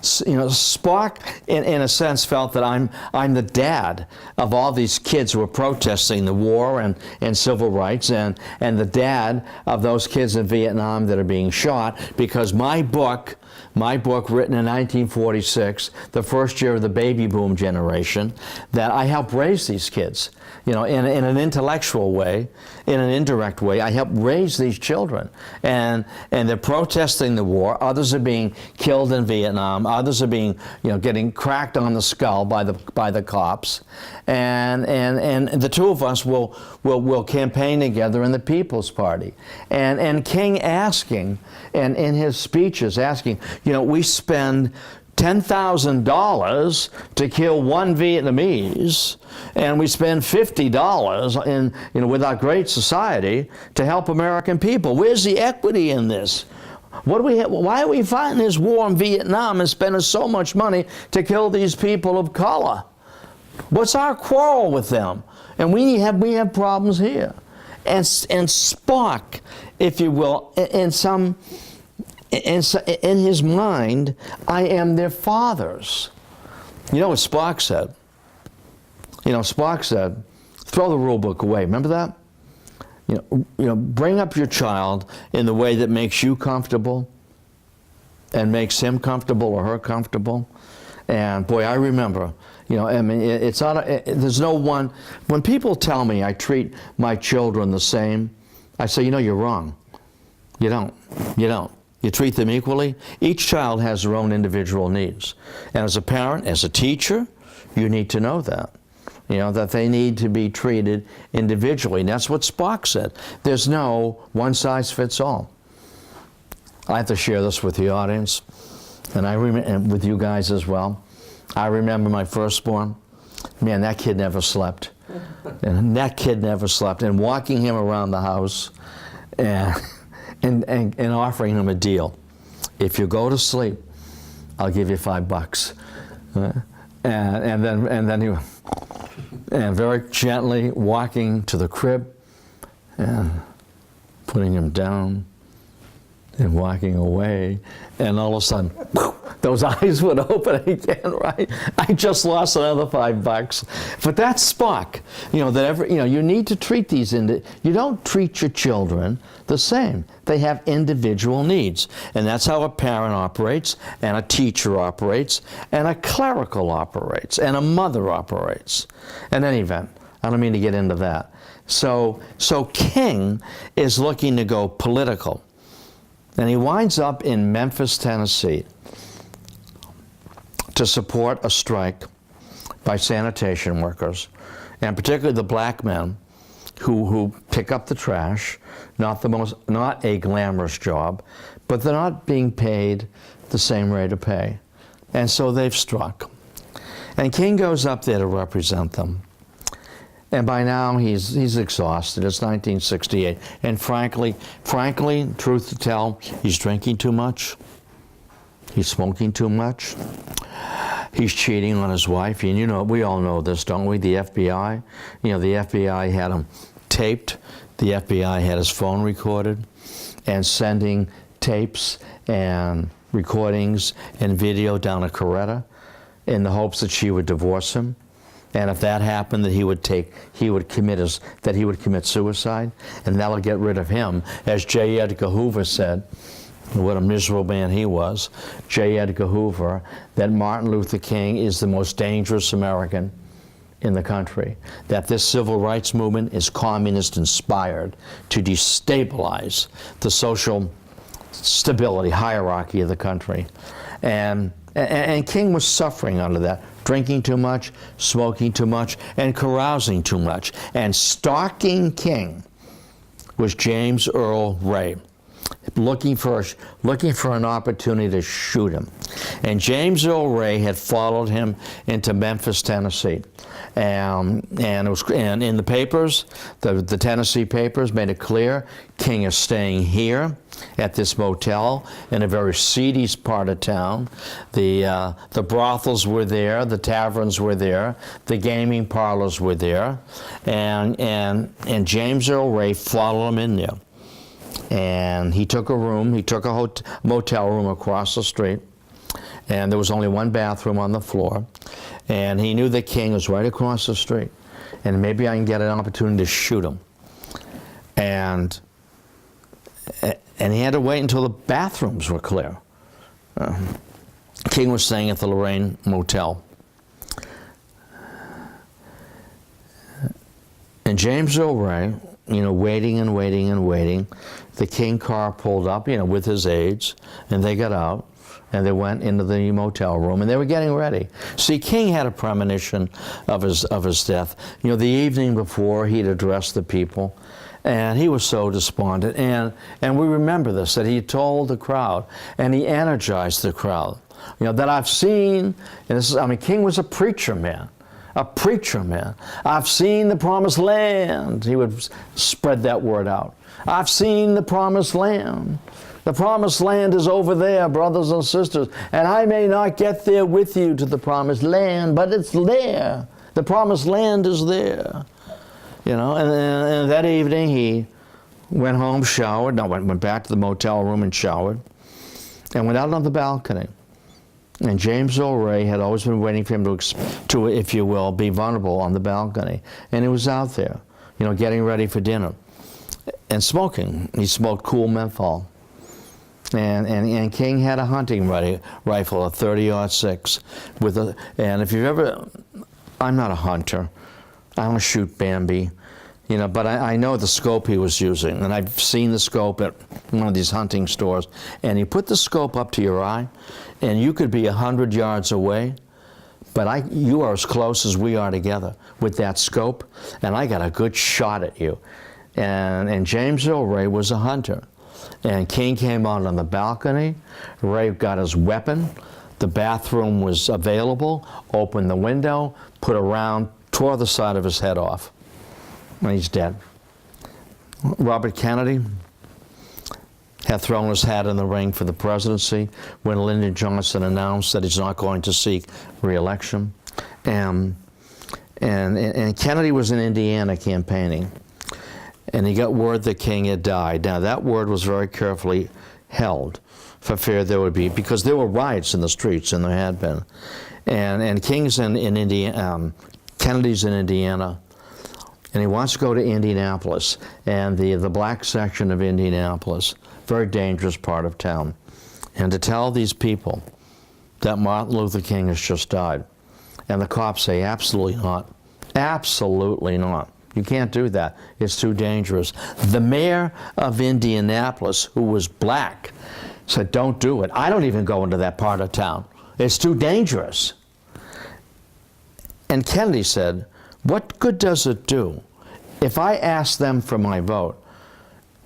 Spock in a sense felt that I'm the dad of all these kids who are protesting the war and civil rights, and the dad of those kids in Vietnam that are being shot, because my book written in 1946, the first year of the baby boom generation, that I helped raise these kids, in an intellectual way, in an indirect way. I helped raise these children, and they're protesting the war. Others are being killed in Vietnam. Others are being, getting cracked on the skull by the cops, and the two of us will campaign together in the People's Party. And King asking, and in his speeches asking, we spend $10,000 to kill one Vietnamese, and we spend $50 with our great society to help American people. Where's the equity in this? Why are we fighting this war in Vietnam and spending so much money to kill these people of color? What's our quarrel with them? And we have problems here. And Spock, if you will, in his mind, I am their fathers. You know what Spock said? Spock said, throw the rule book away. Remember that? Bring up your child in the way that makes you comfortable and makes him comfortable or her comfortable. And boy, I remember, it's not, there's no one, when people tell me I treat my children the same, I say, you're wrong. You don't. You treat them equally. Each child has their own individual needs. And as a parent, as a teacher, you need to know that. That they need to be treated individually. And that's what Spock said. There's no one size fits all. I have to share this with the audience, and with you guys as well. I remember my firstborn. Man, that kid never slept. And walking him around the house and offering him a deal. If you go to sleep, I'll give you $5. And then he, and very gently walking to the crib and putting him down and walking away, and all of a sudden, those eyes would open again, right? I just lost another $5. But that's Spock. You need to treat these you don't treat your children the same. They have individual needs. And that's how a parent operates, and a teacher operates, and a clerical operates, and a mother operates. In any event, I don't mean to get into that. So King is looking to go political. And he winds up in Memphis, Tennessee, to support a strike by sanitation workers, and particularly the black men who pick up the trash, not a glamorous job, but they're not being paid the same rate of pay. And so they've struck. And King goes up there to represent them. And by now he's exhausted. It's 1968. And frankly, truth to tell, he's drinking too much. He's smoking too much. He's cheating on his wife. And you know, we all know this, don't we? The FBI. You know, the FBI had him taped. The FBI had his phone recorded and sending tapes and recordings and video down to Coretta in the hopes that she would divorce him. And if that happened, that he would commit suicide, and that'll get rid of him. As J. Edgar Hoover said, what a miserable man he was, J. Edgar Hoover, that Martin Luther King is the most dangerous American in the country, that this civil rights movement is communist inspired to destabilize the social stability hierarchy of the country. And King was suffering under that, drinking too much, smoking too much, and carousing too much. And stalking King was James Earl Ray, looking for an opportunity to shoot him. And James Earl Ray had followed him into Memphis, Tennessee. And in the papers, the Tennessee papers made it clear King is staying here at this motel in a very seedy part of town. The brothels were there, the taverns were there, the gaming parlors were there, and James Earl Ray followed him in there. And he took a motel room across the street, and there was only one bathroom on the floor, and he knew that King was right across the street, and maybe I can get an opportunity to shoot him. And he had to wait until the bathrooms were clear. King was staying at the Lorraine Motel. And James Earl Ray, waiting and waiting and waiting, the King car pulled up, with his aides, and they got out, and they went into the motel room, and they were getting ready. See, King had a premonition of his death. The evening before, he'd addressed the people, and he was so despondent. And we remember this, that he told the crowd, and he energized the crowd, that I've seen, and King was a preacher man. A preacher man. I've seen the promised land. He would spread that word out. I've seen the promised land. The promised land is over there, brothers and sisters. And I may not get there with you to the promised land, but it's there. The promised land is there. And that evening he went home, showered, went back to the motel room and showered, and went out on the balcony. And James Earl Ray had always been waiting for him to, if you will, be vulnerable on the balcony. And he was out there, getting ready for dinner and smoking. He smoked cool menthol. And King had a hunting rifle, a 30-06, and if you've ever, I'm not a hunter. I don't shoot Bambi, but I know the scope he was using, and I've seen the scope at one of these hunting stores. And you put the scope up to your eye, and you could be 100 yards away, but you are as close as we are together with that scope, and I got a good shot at you. And James Earl Ray was a hunter. And King came out on the balcony. Ray got his weapon. The bathroom was available, opened the window, put a round, tore the side of his head off. And he's dead. Robert Kennedy had thrown his hat in the ring for the presidency when Lyndon Johnson announced that he's not going to seek re-election. And Kennedy was in Indiana campaigning. And he got word that King had died. Now, that word was very carefully held for fear there would be, because there were riots in the streets, and there had been. And King's in Indiana, Kennedy's in Indiana, and he wants to go to Indianapolis, and the black section of Indianapolis, very dangerous part of town. And to tell these people that Martin Luther King has just died, and the cops say, absolutely not, absolutely not. You can't do that. It's too dangerous. The mayor of Indianapolis, who was black, said, don't do it. I don't even go into that part of town. It's too dangerous. And Kennedy said, what good does it do If I ask them for my vote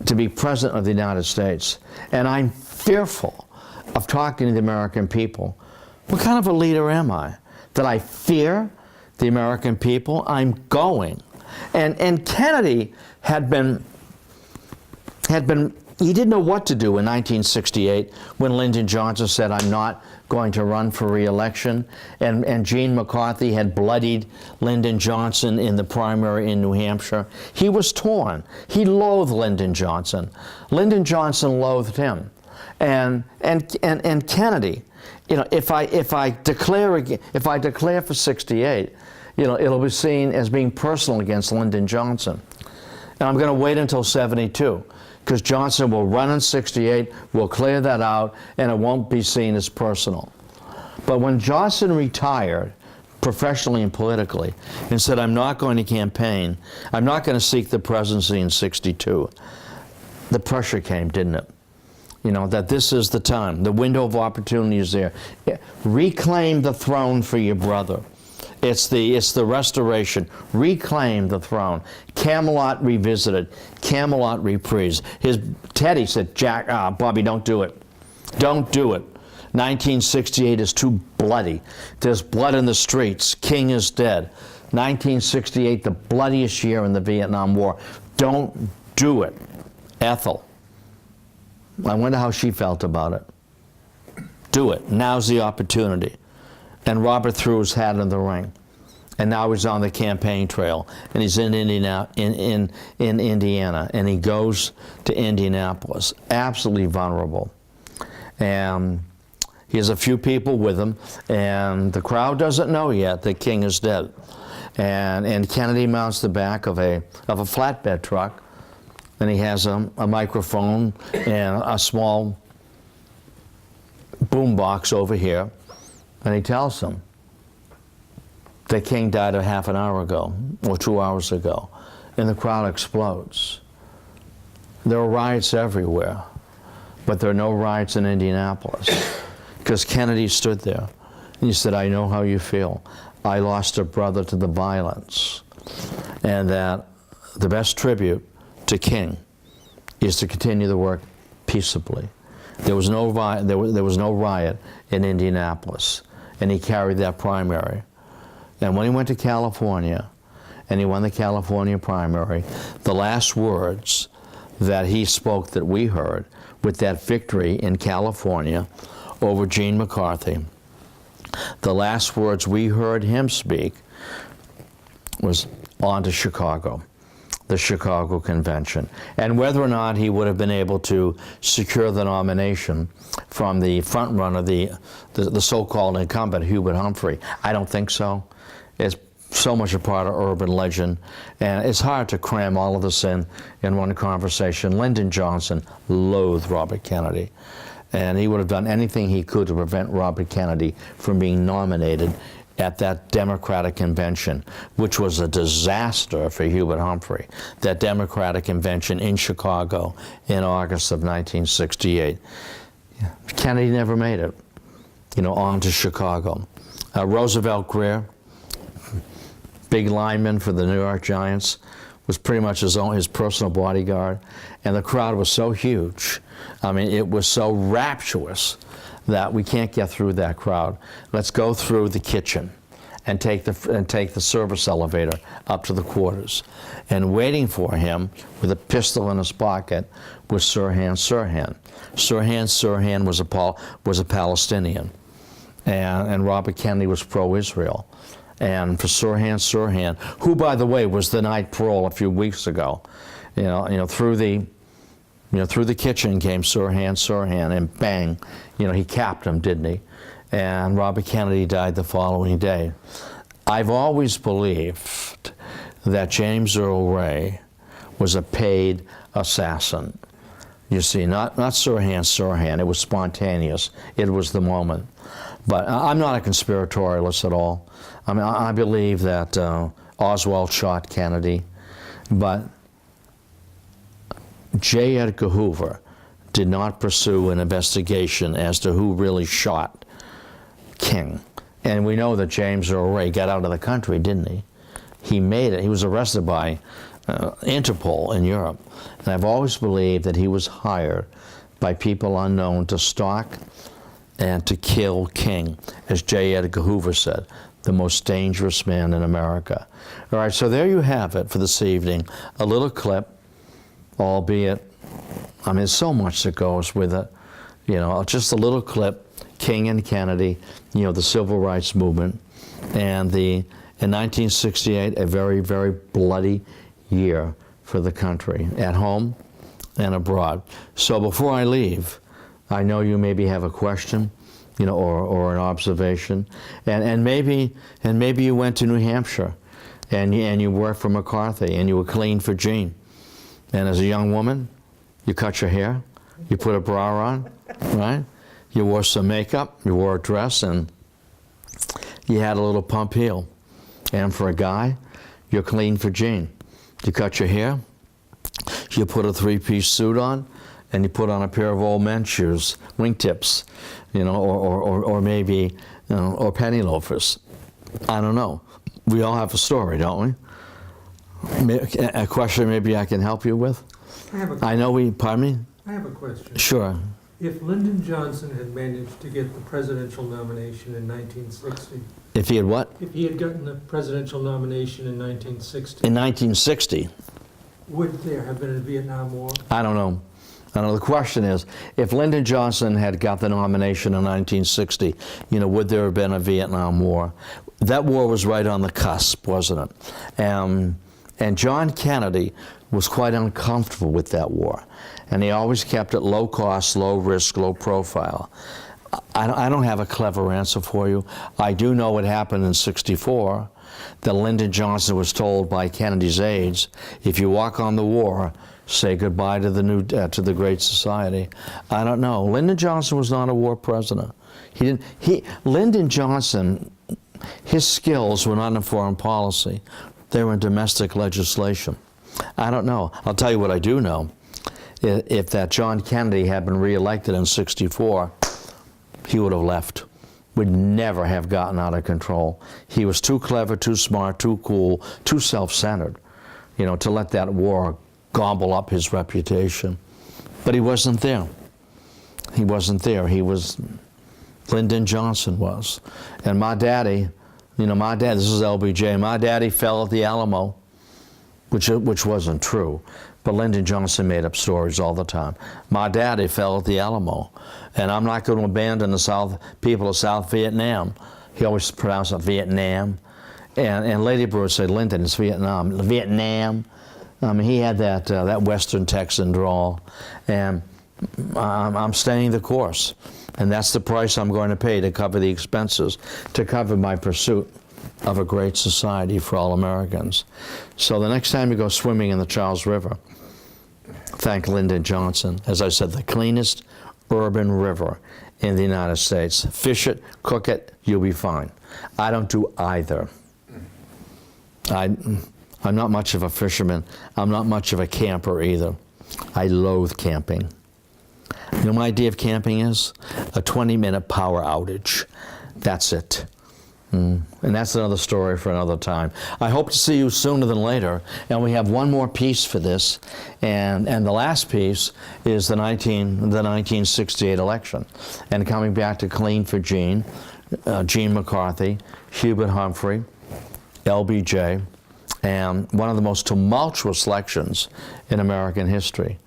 to be president of the United States, and I'm fearful of talking to the American people, what kind of a leader am I? That I fear the American people? I'm going. And Kennedy had been, he didn't know what to do in 1968 when Lyndon Johnson said, I'm not going to run for re-election, and Gene McCarthy had bloodied Lyndon Johnson in the primary in New Hampshire. He was torn. He loathed Lyndon Johnson. Lyndon Johnson loathed him. And Kennedy, you know, if I declare for 68, you know, it'll be seen as being personal against Lyndon Johnson. And I'm going to wait until 72, because Johnson will run in 68, we'll clear that out, and it won't be seen as personal. But when Johnson retired, professionally and politically, and said, I'm not going to campaign, I'm not going to seek the presidency in 62, the pressure came, didn't it? You know, that this is the time, the window of opportunity is there. Reclaim the throne for your brother. It's the restoration. Reclaim the throne. Camelot revisited. Camelot reprised. Teddy said, Bobby, don't do it. Don't do it. 1968 is too bloody. There's blood in the streets. King is dead. 1968, the bloodiest year in the Vietnam War. Don't do it. Ethel. I wonder how she felt about it. Do it. Now's the opportunity. And Robert threw his hat in the ring. And now he's on the campaign trail. And he's in Indiana, and he goes to Indianapolis, absolutely vulnerable. And he has a few people with him, and the crowd doesn't know yet that King is dead. And Kennedy mounts the back of a flatbed truck, and he has a microphone and a small boom box over here. And he tells them that King died a half an hour ago or 2 hours ago, and the crowd explodes. There are riots everywhere, but there are no riots in Indianapolis, because Kennedy stood there and he said, I know how you feel. I lost a brother to the violence, and that the best tribute to King is to continue the work peaceably. There was no riot in Indianapolis, and he carried that primary. And when he went to California, and he won the California primary, the last words that he spoke that we heard with that victory in California over Gene McCarthy, the last words we heard him speak was on to Chicago, the Chicago Convention. And whether or not he would have been able to secure the nomination from the front runner, the so-called incumbent, Hubert Humphrey, I don't think so. It's so much a part of urban legend, and it's hard to cram all of this in one conversation. Lyndon Johnson loathed Robert Kennedy, and he would have done anything he could to prevent Robert Kennedy from being nominated at that Democratic convention, which was a disaster for Hubert Humphrey. That Democratic convention in Chicago in August of 1968. Kennedy never made it, you know, on to Chicago. Roosevelt Greer, big lineman for the New York Giants, was pretty much his personal bodyguard, and the crowd was so huge. I mean, it was so rapturous that we can't get through that crowd. Let's go through the kitchen and take the service elevator up to the quarters. And waiting for him with a pistol in his pocket was Sirhan Sirhan. Sirhan Sirhan was a Palestinian, and Robert Kennedy was pro-Israel. And for Sirhan Sirhan, who, by the way, was the night parole a few weeks ago, through the kitchen came Sirhan Sirhan, and bang, he capped him, didn't he? And Robert Kennedy died the following day. I've always believed that James Earl Ray was a paid assassin. You see, not Sirhan Sirhan. It was spontaneous. It was the moment. But I'm not a conspiratorialist at all. I mean, I believe that Oswald shot Kennedy, but J. Edgar Hoover did not pursue an investigation as to who really shot King. And we know that James Earl Ray got out of the country, didn't he? He made it. He was arrested by Interpol in Europe. And I've always believed that he was hired by people unknown to stalk and to kill King, as J. Edgar Hoover said, the most dangerous man in America. All right, so there you have it for this evening. A little clip, albeit, I mean, so much that goes with it. You know, just a little clip, King and Kennedy, you know, the civil rights movement, and in 1968, a very, very bloody year for the country, at home and abroad. So before I leave, I know you maybe have a question, you know, or an observation, and maybe you went to New Hampshire, and you worked for McCarthy, and you were clean for Gene, and as a young woman, you cut your hair, you put a bra on, right? You wore some makeup, you wore a dress, and you had a little pump heel. And for a guy, you're clean for Gene. You cut your hair, you put a three-piece suit on, and you put on a pair of old men's shoes, wingtips, you know, or maybe, you know, or penny loafers. I don't know. We all have a story, don't we? A question maybe I can help you with? Pardon me? I have a question. Sure. If Lyndon Johnson had managed to get the presidential nomination in 1960. If he had what? If he had gotten the presidential nomination in 1960. In 1960? Would there have been a Vietnam War? I don't know. The question is, if Lyndon Johnson had got the nomination in 1960, you know, would there have been a Vietnam War? That war was right on the cusp, wasn't it? And John Kennedy was quite uncomfortable with that war. And he always kept it low cost, low risk, low profile. I don't have a clever answer for you. I do know what happened in '64, that Lyndon Johnson was told by Kennedy's aides, if you walk on the war, say goodbye to the Great Society. I don't know. Lyndon Johnson was not a war president. Lyndon Johnson, his skills were not in foreign policy. They were in domestic legislation. I don't know. I'll tell you what I do know. If that John Kennedy had been reelected in '64, he would have left. Would never have gotten out of control. He was too clever, too smart, too cool, too self-centered, you know, to let that war gobble up his reputation. But he wasn't there. He wasn't there. Lyndon Johnson was. And my daddy, you know, this is LBJ, my daddy fell at the Alamo, which wasn't true. But Lyndon Johnson made up stories all the time. My daddy fell at the Alamo, and I'm not going to abandon the people of South Vietnam. He always pronounced it Vietnam. And Lady Brewer said, Lyndon, it's Vietnam. Vietnam. He had that Western Texan drawl. And I'm staying the course. And that's the price I'm going to pay to cover the expenses, to cover my pursuit of a great society for all Americans. So the next time you go swimming in the Charles River, thank Lyndon Johnson. As I said, the cleanest urban river in the United States. Fish it, cook it, you'll be fine. I don't do either. I'm not much of a fisherman. I'm not much of a camper either. I loathe camping. You know, my idea of camping is a 20-minute power outage. That's it. And that's another story for another time. I hope to see you sooner than later. And we have one more piece for this. And the last piece is the 1968 election. And coming back to Clean for Gene, Gene McCarthy, Hubert Humphrey, LBJ, and one of the most tumultuous elections in American history.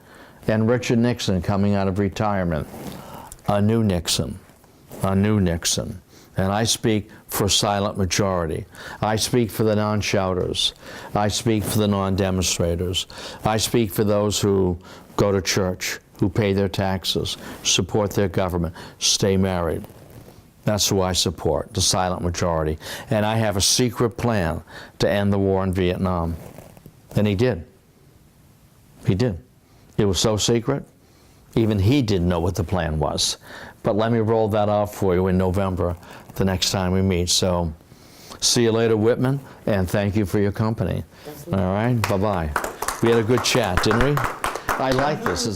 And Richard Nixon coming out of retirement. A new Nixon. A new Nixon. And I speak for a silent majority. I speak for the non-shouters. I speak for the non-demonstrators. I speak for those who go to church, who pay their taxes, support their government, stay married. That's who I support, the silent majority. And I have a secret plan to end the war in Vietnam. And he did. He did. It was so secret, even he didn't know what the plan was. But let me roll that out for you in November, the next time we meet. So see you later, Whitman, and thank you for your company. All right, bye-bye. We had a good chat, didn't we? I like this.